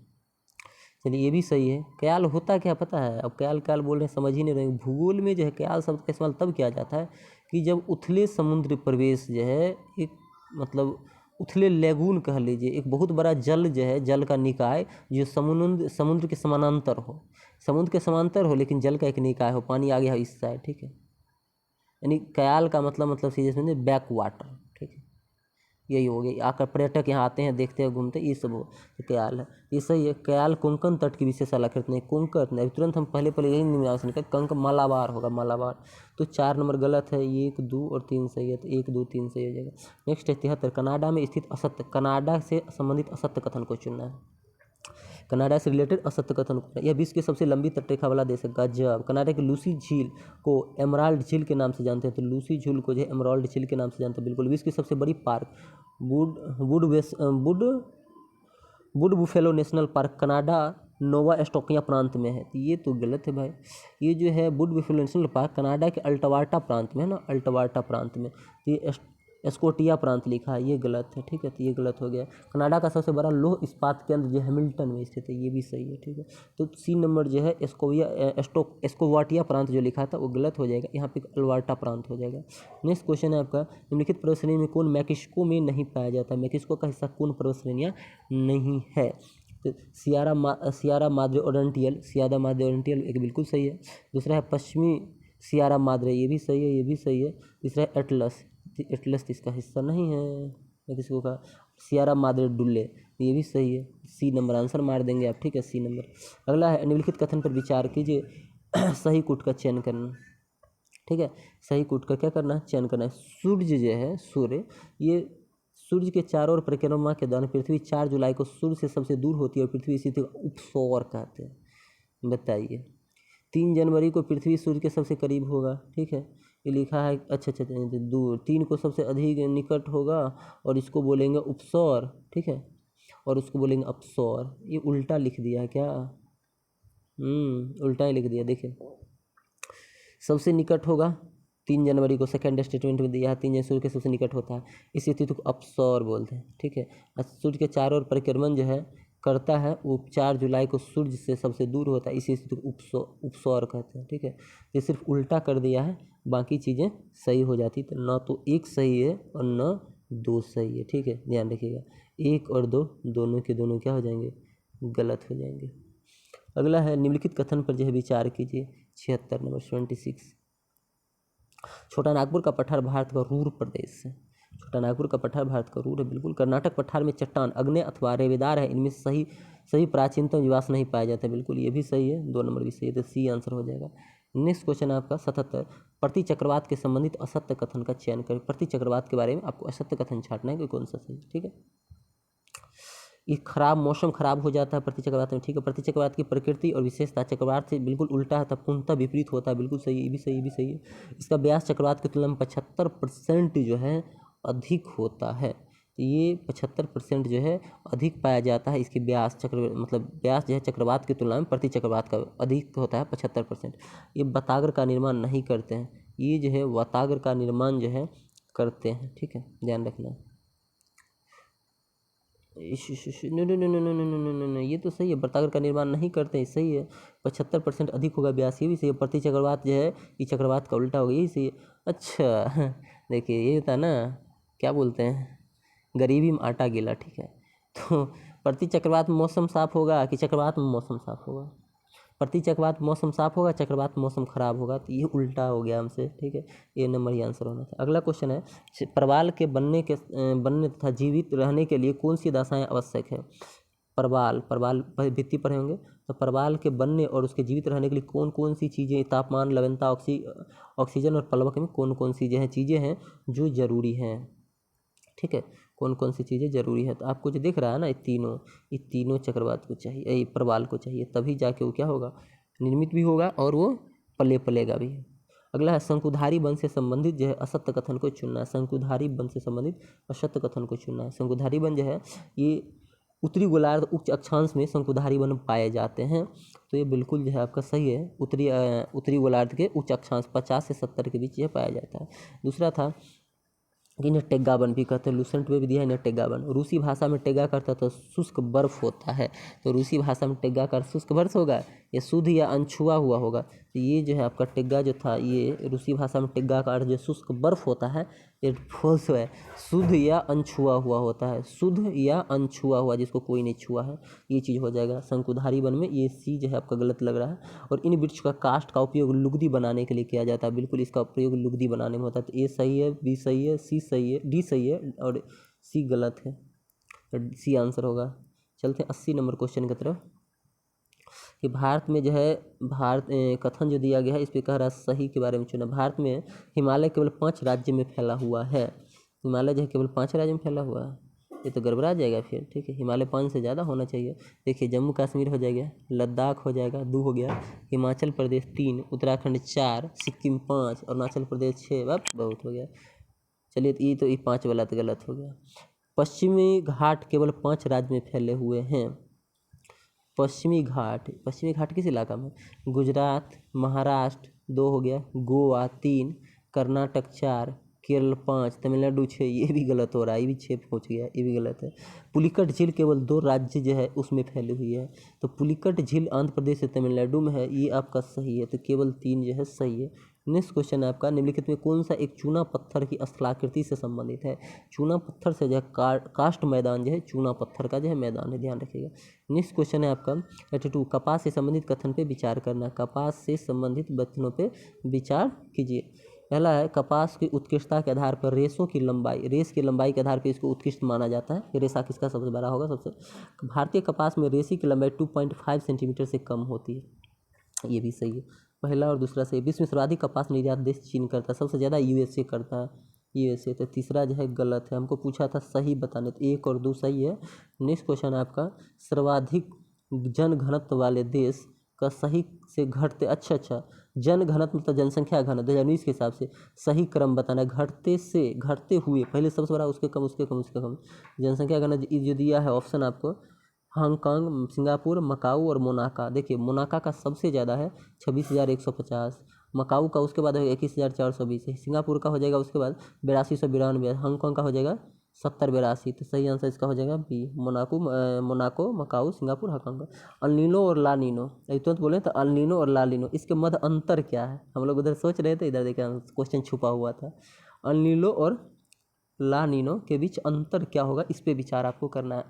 [SPEAKER 1] चलिए ये भी सही है। कयाल होता क्या पता है? अब कयाल बोल रहे हैं, समझ ही नहीं रहे। भूगोल में जो है कयाल शब्द का इस्तेमाल तब किया जाता है कि जब उथले समुद्र प्रवेश जो है, एक मतलब उथले लेगून कह लीजिए, एक बहुत बड़ा जल जो है, जल का निकाय जो समुद्र के समानांतर हो, समुद्र के समांतर हो लेकिन जल का एक निकाय हो, पानी आ गया हो इस साइड, ठीक है। यानी कयाल का मतलब सीधे समझे बैक वाटर, ठीक है। यही हो गया। आकर पर्यटक यहाँ आते हैं, देखते हैं, घूमते, ये सब हो तो क्याल है, ये सही है। क्याल कोंकण तट की विशेष आकृति नहीं, कोंकण नहीं, तुरंत हम पहले यही निम्नांकन कर, कंक मलाबार होगा, मलाबार। तो 4 नंबर गलत है, 1 2 और 3 सही है, तो 1 2 3 सही हो जाएगा। नेक्स्ट है 73, कनाडा में स्थित असत्य, कनाडा से संबंधित असत्य कथन को चुनना है। कनाडा से रिलेटेड असत्य कथन को, यह विश्व की सबसे लंबी तटरेखा वाला देश है, गजब। कनाडा की लूसी झील को एमराल्ड झील के नाम से जानते हैं, तो लूसी झील को जो है एमराल्ड झील के नाम से जानते हैं, बिल्कुल। विश्व की सबसे बड़ी park would buffalo national park Canada Nova Scotia प्रांत में है, तो ये तो गलत है भाई। ये जो है would buffalo national park Canada के अल्टवार्टा प्रांत में है ना, अल्टवार्टा प्रांत में, तो ये स्कॉटिया प्रांत लिखा है, ये गलत है, ठीक है, तो ये गलत हो गया। कनाडा का सबसे बड़ा लौह इस्पात केंद्र जो हैमिल्टन में स्थित है, ये भी सही है, ठीक है। तो सी नंबर जो है एस्कोवाटिया प्रांत जो लिखा था वो गलत हो जाएगा, यहाँ पे अल्वार्टा प्रांत हो जाएगा। नेक्स्ट क्वेश्चन है आपका, निम्नलिखित पर्वत श्रेणी में कौन मैक्सिको में नहीं पाया जाता, मैक्सिको का हिस्सा कौन पर्वत श्रेणियाँ नहीं है, तो सियारा माद्रे ओरिएंटल एक बिल्कुल सही है। दूसरा है पश्चिमी सियारा माद्रे, ये भी सही है, ये भी सही है। तीसरा है एटलस इसका हिस्सा नहीं है, मैक्सिको का। सियारा माद्रे डुल्ले, ये भी सही है, सी नंबर आंसर मार देंगे आप, ठीक है, सी नंबर। अगला है निम्नलिखित कथन पर विचार कीजिए, सही कूट का चयन करना, ठीक है, सही कूट का क्या करना है, चयन करना है। सूर्य जो है, सूर्य, ये सूर्य के चारों ओर परिक्रमा के दौरान पृथ्वी 4 जुलाई को सूर्य से सबसे दूर होती है और पृथ्वी स्थिति को उपसौर कहते हैं, बताइए। 3 जनवरी को पृथ्वी सूर्य के सबसे करीब होगा, ठीक है, ये लिखा है, अच्छा दूर। 3 को सबसे अधिक निकट होगा और इसको बोलेंगे उपसौर, ठीक है, और उसको बोलेंगे अपसौर। ये उल्टा लिख दिया है क्या, उल्टा ही लिख दिया, देखिए। सबसे निकट होगा 3 जनवरी को, सेकेंड स्टेटमेंट में दिया है 3 जनवरी सूर्य के सबसे निकट होता है, इस स्थिति को अपसौर बोलते हैं, ठीक है। सूर्य के चारों ओर परिक्रमण जो है करता है, वो 4 जुलाई को सूर्य से सबसे दूर होता है, इसी स्थिति को उपसौर कहते हैं, ठीक है। ये सिर्फ उल्टा कर दिया है, बाकी चीज़ें सही हो जाती, तो न तो 1 सही है और न 2 सही है, ठीक है, ध्यान रखिएगा। 1 और 2 दोनों के दोनों क्या हो जाएंगे, गलत हो जाएंगे। अगला है निम्नलिखित कथन पर जो है विचार कीजिए, 76 नंबर 26। छोटा नागपुर का पठार भारत का रूर प्रदेश है, छोटा नागपुर का पठार भारत का रूर है, बिल्कुल। कर्नाटक पठार में चट्टान, अग्नेय अथवा रेवेदार है, इनमें सही प्राचीनतम निवास नहीं पाया जाता, बिल्कुल, ये भी सही है, 2 नंबर भी सही है, तो सी आंसर हो जाएगा। नेक्स्ट क्वेश्चन है आपका 77, प्रति चक्रवात के संबंधित असत्य कथन का चयन करें। प्रति चक्रवात के बारे में आपको असत्य कथन छांटना है कि कौन सा सही, ठीक है। ये मौसम खराब हो जाता है प्रति चक्रवात में, ठीक है। प्रति चक्रवात की प्रकृति और विशेषता चक्रवात से बिल्कुल उल्टा है, तब पूर्णतः विपरीत होता है, बिल्कुल सही, ये भी सही, ये भी सही है। इसका व्यास चक्रवात की तुलना में 75% जो है अधिक होता है, तो ये 75% जो है अधिक पाया जाता है, इसकी व्यास व्यास जो है चक्रवात की तुलना में प्रति चक्रवात का अधिक होता है 75%। ये बताग्र का निर्माण नहीं करते हैं, ये जो है वताग्र का निर्माण जो है करते हैं, ठीक है, ध्यान रखना। नो, ये तो सही है, वृत्ताकार का निर्माण नहीं करते, सही है। 75% अधिक होगा व्यास, ये भी सही है। प्रति चक्रवात जो है ये चक्रवात का उल्टा होगा, यही सही है। अच्छा देखिए, ये होता है ना, क्या बोलते हैं, गरीबी में आटा गीला, ठीक है। तो प्रति चक्रवात में मौसम साफ होगा कि चक्रवात में मौसम साफ होगा, प्रति चक्रवात मौसम साफ होगा, चक्रवात मौसम खराब होगा, तो ये उल्टा हो गया हमसे, ठीक है, ये नंबर ही आंसर होना था। अगला क्वेश्चन है, प्रवाल के बनने तथा जीवित रहने के लिए कौन सी दशाएं आवश्यक है। प्रवाल भित्ति पर होंगे, तो प्रवाल के बनने और उसके जीवित रहने के लिए कौन कौन सी चीज़ें, तापमान, लवणता, ऑक्सीजन और प्लवक में कौन कौन सी जो है चीज़ें हैं जो जरूरी हैं, ठीक है, कौन कौन सी चीज़ें जरूरी है। तो आपको जो दिख रहा है ना, ये तीनों चक्रवात को चाहिए, ये प्रवाल को चाहिए, तभी जाके वो क्या होगा, निर्मित भी होगा और वो पलेगा भी। अगला है शंकुधारी वन से संबंधित जो है असत्य कथन को चुनना है। शंकुधारी वन से संबंधित असत्य कथन को चुनना है। शंकुधारी वन जो है ये उत्तरी गोलार्ध उच्च अक्षांश में शंकुधारी वन पाए जाते हैं, तो ये बिल्कुल जो है आपका सही है। उत्तरी गोलार्ध के उच्च अक्षांश 50 से 70 के बीच यह पाया जाता है। दूसरा था कि इन्हें टेग्गा वन भी कहते हैं, लूसेंट में भी दिया है इन्हें टेग्गा वन। रूसी भाषा में टेग्गा करता तो शुष्क बर्फ होता है, तो रूसी भाषा में टेग्गा का शुष्क बर्फ होगा, ये शुद्ध या अनछुआ हुआ होगा। तो ये जो है आपका टेग्गा जो था, ये रूसी भाषा में टेग्गा का अर्थ जो शुष्क बर्फ होता है, ये फॉल्स है, शुद्ध या अनछुआ हुआ होता है, शुद्ध या अनछुआ हुआ, जिसको कोई नहीं छुआ है, ये चीज़ हो जाएगा शंकुधारी वन में। ये सी जो है आपका गलत लग रहा है। और इन वृक्ष का काष्ठ का उपयोग लुगदी बनाने के लिए किया जाता है, बिल्कुल इसका प्रयोग लुगदी बनाने में होता है, तो ए सही है, बी सही है, सी सही है, डी सही है और सी गलत है, सी आंसर होगा। चलते हैं 80 नंबर क्वेश्चन की तरफ कि भारत में जो है कथन जो दिया गया है इस पे कह रहा है सही के बारे में चुना। भारत में हिमालय केवल 5 राज्य में फैला हुआ है। हिमालय जो है केवल 5 राज्य में फैला हुआ है, ये तो गड़बड़ा जाएगा फिर। ठीक है, हिमालय 5 से ज़्यादा होना चाहिए। देखिए, जम्मू कश्मीर हो जाएगा, लद्दाख हो जाएगा, 2 हो गया, हिमाचल प्रदेश 3, उत्तराखंड 4, सिक्किम 5, अरुणाचल प्रदेश 6, बहुत हो गया। चलिए, ये 5 वाला तो गलत हो गया। पश्चिमी घाट केवल 5 राज्य में फैले हुए हैं। पश्चिमी घाट किस इलाका में? गुजरात, महाराष्ट्र 2 हो गया, गोवा 3, कर्नाटक 4, केरल 5, तमिलनाडु 6, ये भी गलत हो रहा है, ये भी 6 पहुँच गया, ये भी गलत है। पुलिकट झील केवल 2 राज्य जो है उसमें फैली हुई है, तो पुलिकट झील आंध्र प्रदेश से तमिलनाडु में है, ये आपका सही है, तो केवल 3 जो है सही है। नेक्स्ट क्वेश्चन है आपका, निम्नलिखित में कौन सा एक चूना पत्थर की स्थलाकृति से संबंधित है? चूना पत्थर से जो है कास्ट मैदान जो है चूना पत्थर का जो है मैदान है, ध्यान रखिएगा। नेक्स्ट क्वेश्चन है आपका 82, कपास से संबंधित कथन पे विचार करना। कपास से संबंधित कथनों पे विचार कीजिए। पहला है, कपास की उत्कृष्टता के आधार पर रेस की लंबाई के आधार पर इसको उत्कृष्ट माना जाता है। रेशा किसका सबसे बड़ा होगा? भारतीय कपास में रेशे की लंबाई 2.5 सेंटीमीटर से कम होती है, ये भी सही है। पहला और दूसरा सही। विश्व में सर्वाधिक कपास निर्यात देश चीन करता है, सबसे ज़्यादा यूएसए करता है, यूएसए। तो तीसरा जो है गलत है, हमको पूछा था सही बताने, तो 1 और 2 सही है। नेक्स्ट क्वेश्चन है आपका, सर्वाधिक जन घनत्व वाले देश का सही से घटते, अच्छा जन घनत्व मतलब जनसंख्या घनत्व 2019 के हिसाब से सही क्रम बताना है, घटते हुए, पहले सबसे बड़ा, उसके कम, उसके कम, उसके कम। जनसंख्या घनत्व जो दिया है ऑप्शन आपको, हांगकांग, सिंगापुर, मकाऊ और मोनाका। देखिए, मोनाका का सबसे ज़्यादा है 26,150, मकाऊ का उसके बाद है 21,420, सिंगापुर का हो जाएगा उसके बाद 8292, हांगकांग का हो जाएगा 7082। तो सही आंसर इसका हो जाएगा B, Monaco, Macau, Singapore, Hong Kong. El और ला नीनो, तुरंत बोले तो अल और ला नीनो, इसके मध्य अंतर क्या है? हम लोग उधर सोच रहे थे, इधर देखिए क्वेश्चन छुपा हुआ था। अल और ला नीनो के बीच अंतर क्या होगा, इस पर विचार आपको करना है।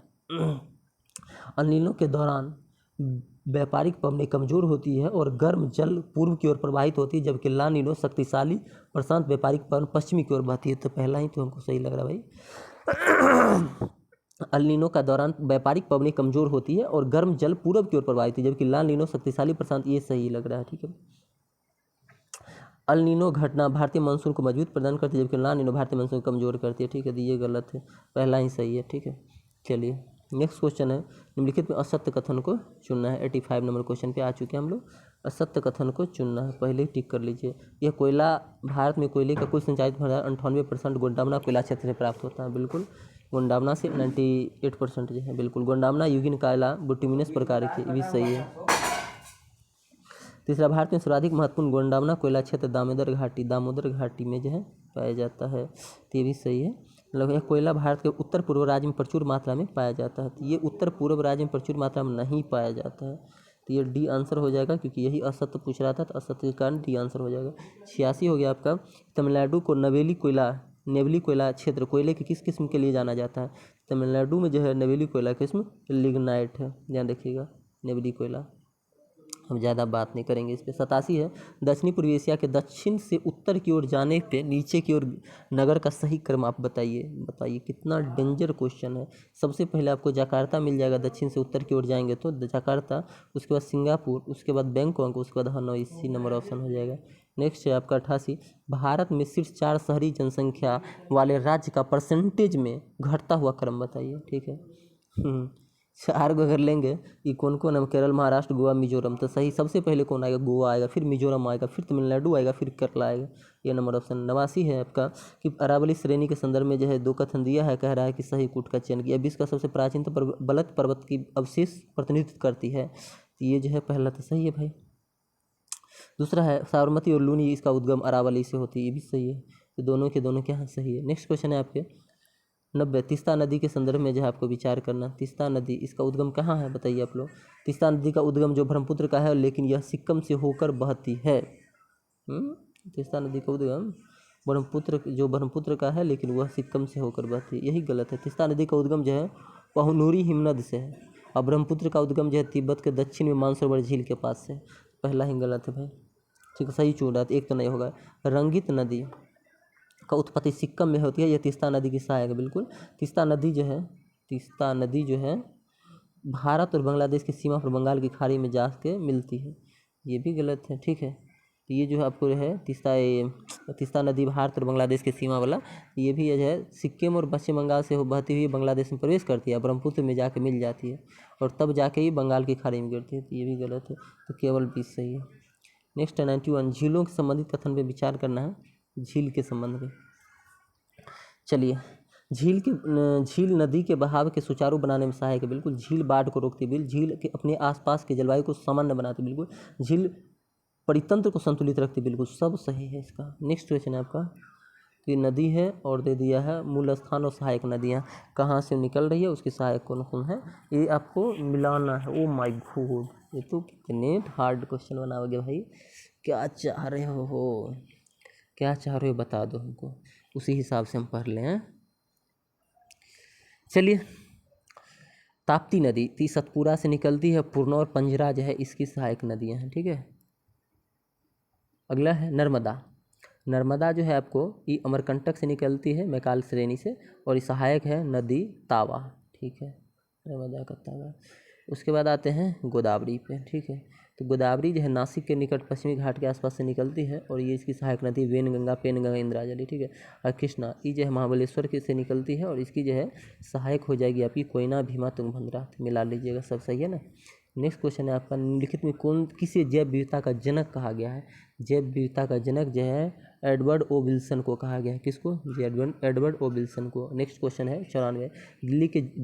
[SPEAKER 1] अल के दौरान व्यापारिक पवनें कमजोर होती है और गर्म जल पूर्व की ओर प्रवाहित होती है, जबकि ला नीनो शक्तिशाली प्रशांत व्यापारिक पवन पश्चिमी की ओर बहती है। तो पहला ही तो हमको सही लग रहा है भाई। अल नीनो का दौरान व्यापारिक पवनें कमजोर होती है और गर्म जल पूर्व की ओर प्रवाहित है, जबकि ला नीनो शक्तिशाली प्रशांत, ये सही लग रहा है। ठीक है, अल नीनो घटना भारतीय मानसून को मजबूत प्रदान करती है, जबकि ला नीनो भारतीय मानसून को कमजोर करती है। ठीक है, तो ये गलत है, पहला ही सही है। ठीक है, चलिए नेक्स्ट क्वेश्चन है, निम्नलिखित में असत्य कथन को चुनना है। 85 नंबर क्वेश्चन पे आ चुके हैं हम लोग। असत्य कथन को चुनना है, पहले ही टिक कर लीजिए। यह कोयला, भारत में कोयले का कुल संचालित भंडार 98% गोंडावना कोयला क्षेत्र से प्राप्त होता है। बिल्कुल, गोंडावना से 98% जो है, बिल्कुल। गोंडावना युगीन कोयला बुटिमिनस प्रकार की, भी सही है। तीसरा, भारत में सर्वाधिक महत्वपूर्ण गोंडावना कोयला क्षेत्र दामोदर घाटी में जो है पाया जाता है, तो ये भी सही है। मतलब यह कोयला भारत के उत्तर पूर्व राज्य में प्रचुर मात्रा में पाया जाता है, तो ये उत्तर पूर्व राज्य में प्रचुर मात्रा में नहीं पाया जाता है, तो ये डी आंसर हो जाएगा, क्योंकि यही असत्य पूछ रहा था, तो असत्य के कारण डी आंसर हो जाएगा। 86 हो गया आपका, तमिलनाडु को नेवेली कोयला क्षेत्र कोयले के किस किस्म के लिए जाना जाता है? तमिलनाडु में जो है नेवेली कोयला किस्म लिग्नाइट है, ध्यान रखिएगा, नेवेली कोयला। हम ज़्यादा बात नहीं करेंगे इस पर। 87 है, दक्षिणी पूर्वी एशिया के दक्षिण से उत्तर की ओर जाने पे नीचे की ओर नगर का सही क्रम आप बताइए। कितना डेंजर क्वेश्चन है। सबसे पहले आपको जकार्ता मिल जाएगा, दक्षिण से उत्तर की ओर जाएंगे तो जकार्ता, उसके बाद सिंगापुर, उसके बाद बैंकॉक, उसके बाद हनोई, इसी नंबर ऑप्शन हो जाएगा। नेक्स्ट है आपका 88, भारत में शीर्ष 4 शहरी जनसंख्या वाले राज्य का परसेंटेज में घटता हुआ क्रम बताइए। ठीक है, 4 को अगर लेंगे, ये कौन कौन है? केरल, महाराष्ट्र, गोवा, मिजोरम। तो सही सबसे पहले कौन आएगा? गोवा आएगा, फिर मिजोरम आएगा, फिर तमिलनाडु आएगा, फिर केरला आएगा, ये नंबर ऑप्शन। 89 है आपका कि अरावली श्रेणी के संदर्भ में जो है 2 कथन दिया है, कह रहा है कि सही कूट का चयन किया। विश्व का सबसे प्राचीन बलत पर्वत की अवशेष प्रतिनिधित्व करती है, तो ये जो है पहला तो सही है भाई। दूसरा है साबरमती और लूनी, इसका उद्गम अरावली से होती है, ये भी सही है। तो दोनों के दोनों क्या है? सही है। नेक्स्ट क्वेश्चन है आपके 90, तीस्ता नदी के संदर्भ में जो है आपको विचार करना। तीस्ता नदी, इसका उद्गम कहाँ है बताइए आप लोग। तीस्ता नदी का उद्गम जो ब्रह्मपुत्र का है, लेकिन यह सिक्किम से होकर बहती है। तीस्ता नदी का उद्गम ब्रह्मपुत्र का है, लेकिन वह सिक्किम से होकर बहती है, यही गलत है। तीस्ता नदी का उद्गम जो है पहुनूरी हिमनद से है, और ब्रह्मपुत्र का उद्गम जो है तिब्बत के दक्षिण में मानसरोवर झील के पास से। पहला ही गलत है भाई। ठीक है, सही चुन रहा था, एक तो नहीं होगा। रंगित नदी, का उत्पत्ति सिक्किम में होती है। यह तीस्ता नदी की सहायक है। बिल्कुल तीस्ता नदी जो है भारत और बांग्लादेश की सीमा पर बंगाल की खाड़ी में जाके मिलती है। ये भी गलत है। ठीक है, तो ये जो है आपको है तीस्ता नदी भारत और बांग्लादेश की सीमा वाला, ये भी जो है सिक्किम और पश्चिम बंगाल से बहती हुई बांग्लादेश में प्रवेश करती है, ब्रह्मपुत्र में जाके मिल जाती है और तब जाके ही बंगाल की खाड़ी में गिरती है। तो ये भी गलत है, तो केवल 20 सही है। नेक्स्ट है 91, झीलों के संबंधित कथन पे विचार करना है। झील के संबंध में चलिए, झील नदी के बहाव के सुचारू बनाने में सहायक है। बिल्कुल, झील बाढ़ को रोकती है। बिल्कुल, झील के अपने आसपास के जलवायु को सामान्य बनाती है। बिल्कुल, झील परितंत्र को संतुलित रखती है। बिल्कुल सब सही है इसका। नेक्स्ट क्वेश्चन है आपका, तो ये नदी है और दे दिया है मूल स्थान और सहायक नदियाँ कहाँ से निकल रही है, उसकी सहायक कौन कौन है, ये आपको मिलाना है। ओ माय गॉड, ये तो कितने हार्ड क्वेश्चन बनाओगे भाई। क्या चाह रहे हो, क्या चाह रहे हो बता दो हमको, उसी हिसाब से हम पढ़ लें हैं। चलिए, ताप्ती नदी सतपुरा से निकलती है, पूर्णा और पंजरा जो है इसकी सहायक नदियाँ हैं। ठीक है, अगला है नर्मदा जो है आपको ये अमरकंटक से निकलती है, मैकाल श्रेणी से, और ये सहायक है नदी तावा। ठीक है, नर्मदा का तावा। उसके बाद आते हैं गोदावरी पे। ठीक है, तो गोदावरी जो है नासिक के निकट पश्चिमी घाट के आसपास से निकलती है और ये इसकी सहायक नदी वेनगंगा, पेनगंगा, इंद्राजली। ठीक है, और कृष्णा ये जो है महाबलेश्वर के से निकलती है और इसकी जो है सहायक हो जाएगी आपकी कोयना, भीमा, तुंगभद्रा। मिला लीजिएगा, सब सही है ना। नेक्स्ट क्वेश्चन है आपका, निम्नलिखित में किसे जैव विविधता का जनक कहा गया है। जैव विविधता का जनक जो है एडवर्ड ओ विल्सन को कहा गया है। किसको, एडवर्ड ओ विल्सन को। नेक्स्ट क्वेश्चन है 94,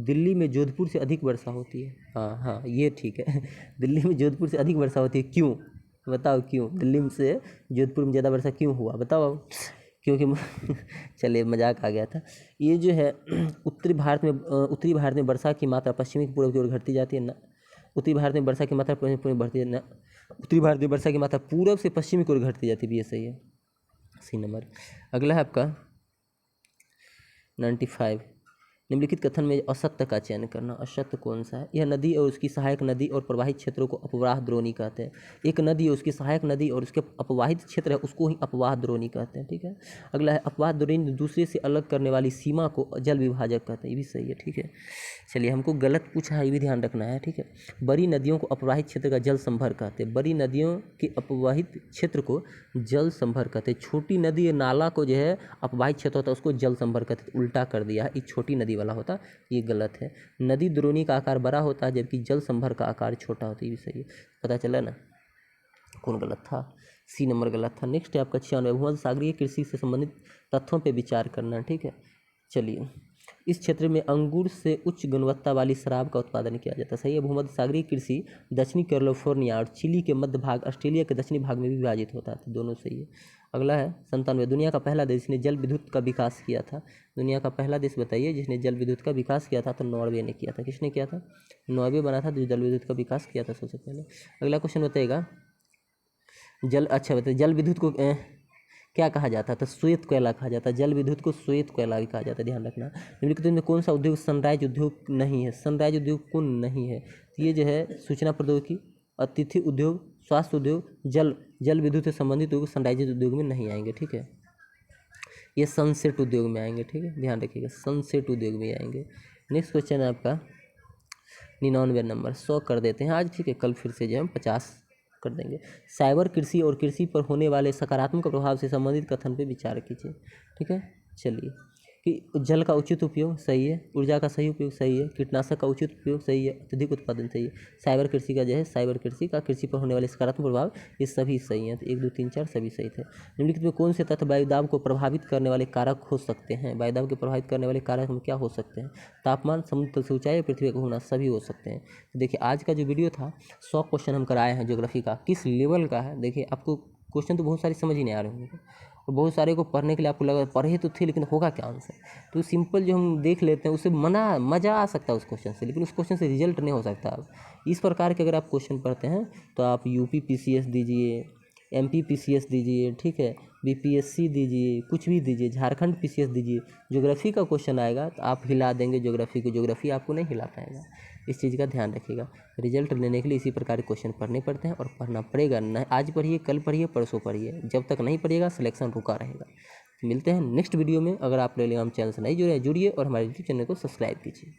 [SPEAKER 1] दिल्ली में जोधपुर से अधिक वर्षा होती है। हाँ ये ठीक है दिल्ली में जोधपुर से अधिक वर्षा होती है, क्यों बताओ क्यों, दिल्ली से जोधपुर में ज़्यादा वर्षा क्यों हुआ बताओ। क्योंकि चलिए मजाक आ गया था। ये जो है उत्तरी भारत में वर्षा की मात्रा पश्चिमी पूर्व की ओर घटती जाती है ना। उत्तरी भारत में वर्षा की मात्रा बढ़ती है ना। उत्तरी भारत में वर्षा की मात्रा पूर्व से पश्चिमी की ओर घटती जाती है। ये सही है, सी नंबर। अगला है आपका 95, निम्नलिखित कथन में असत्य का चयन करना। असत्य कौन सा है। यह नदी और उसकी सहायक नदी और प्रवाहित क्षेत्रों को अपवाह द्रोणी कहते हैं। एक नदी और उसकी सहायक नदी और उसके अपवाहित क्षेत्र है उसको ही अपवाह द्रोणी कहते हैं। ठीक है, अगला है अपवाह द्रोणी दूसरे से अलग करने वाली सीमा को जल विभाजक कहते हैं। ये भी सही है। ठीक है, चलिए हमको गलत पूछा है, ये भी ध्यान रखना है। ठीक है, बड़ी नदियों को अपवाहित क्षेत्र का जल संभर कहते हैं। बड़ी नदियों के अपवाहित क्षेत्र को जल संभर कहते हैं। छोटी नदी नाला को जो है अपवाहित क्षेत्र होता है उसको जल संभर कहते हैं। उल्टा कर दिया है, ये छोटी नदी वाला होता, ये गलत है। नदी द्रोणी का आकार बड़ा होता है जबकि जल संभर का आकार छोटा होता है। ये भी सही है, पता चला ना कौन गलत था, सी नंबर गलत था। नेक्स्ट है आपका 96, भूमध्य सागरीय कृषि से संबंधित तथ्यों पर विचार करना। ठीक है, चलिए, इस क्षेत्र में अंगूर से उच्च गुणवत्ता वाली शराब का उत्पादन किया जाता है। सही है, भूमध्य सागरीय कृषि दक्षिणी कैलिफोर्निया और चिली के मध्य भाग, ऑस्ट्रेलिया के दक्षिणी भाग में भी विभाजित होता है। तो दोनों सही है। अगला है 97, दुनिया का पहला देश जिसने जल विद्युत का विकास किया था। दुनिया का पहला देश बताइए जिसने जल विद्युत का विकास किया था। तो नॉर्वे ने किया था। किसने किया था, नॉर्वे बना था जो जल विद्युत का विकास किया था सबसे पहले। अगला क्वेश्चन बताइएगा, बताइए जल विद्युत को क्या कहा जाता है। तो श्वेत कोयला कहा जाता है। जल विद्युत को श्वेत कोयला भी कहा जाता है, ध्यान रखना। निम्नलिखित में कौन सा उद्योग सनराइज उद्योग नहीं है। सनराइज उद्योग कौन नहीं है, तो ये जो है सूचना प्रौद्योगिकी, अतिथि उद्योग, स्वास्थ्य उद्योग, जल विद्युत से संबंधित उद्योग सनराइज उद्योग में नहीं आएंगे। ठीक है, ये सनसेट उद्योग में आएंगे। ठीक है, ध्यान रखिएगा, सनसेट उद्योग में आएंगे। नेक्स्ट क्वेश्चन है आपका 99 नंबर, 100 कर देते हैं आज। ठीक है, कल फिर से जो हम 50 कर देंगे। साइबर कृषि और कृषि पर होने वाले सकारात्मक प्रभाव से संबंधित कथन पे विचार कीजिए। ठीक है, चलिए, कि जल का उचित उपयोग सही है, ऊर्जा का सही उपयोग सही है, कीटनाशक का उचित उपयोग सही है, अत्यधिक उत्पादन सही है। साइबर कृषि का जो है साइबर कृषि का कृषि पर होने वाले सकारात्मक प्रभाव ये सभी सही हैं। तो 1 2 3 4 सभी सही थे। निम्नलिखित में कौन से तत्व वायुदाब को प्रभावित करने वाले कारक हो सकते हैं। वायुदाब को प्रभावित करने वाले कारक में क्या हो सकते हैं। तापमान, समुद्र तल से ऊंचाई, पृथ्वी का घूमना, सभी हो सकते हैं। तो देखिए आज का जो वीडियो था 100 क्वेश्चन हम कराए हैं ज्योग्राफी का, किस लेवल का है। देखिए आपको क्वेश्चन तो बहुत सारे समझ ही नहीं आ रहे होंगे और बहुत सारे को पढ़ने के लिए आपको लगा पढ़े तो थे लेकिन होगा क्या आंसर। तो सिंपल जो हम देख लेते हैं उससे मज़ा आ सकता है उस क्वेश्चन से, लेकिन उस क्वेश्चन से रिजल्ट नहीं हो सकता। अब इस प्रकार के अगर आप क्वेश्चन पढ़ते हैं तो आप यूपी पीसीएस दीजिए, एमपी पीसीएस दीजिए, ठीक है, बीपीएससी दीजिए, कुछ भी दीजिए, झारखंड पीसीएस दीजिए, ज्योग्राफी का क्वेश्चन आएगा तो आप हिला देंगे ज्योग्राफी को, ज्योग्राफी आपको नहीं हिला पाएगा। इस चीज़ का ध्यान रखिएगा। रिजल्ट लेने के लिए इसी प्रकार के क्वेश्चन पढ़ने पड़ते हैं और पढ़ना पड़ेगा। न आज पढ़िए, कल पढ़िए, परसों पढ़िए, जब तक नहीं पढ़िएगा सिलेक्शन रुका रहेगा। मिलते हैं नेक्स्ट वीडियो में। अगर आप टेलीग्राम चैनल से नहीं जुड़े हैं जुड़िए और हमारे यूट्यूब चैनल को सब्सक्राइब कीजिए।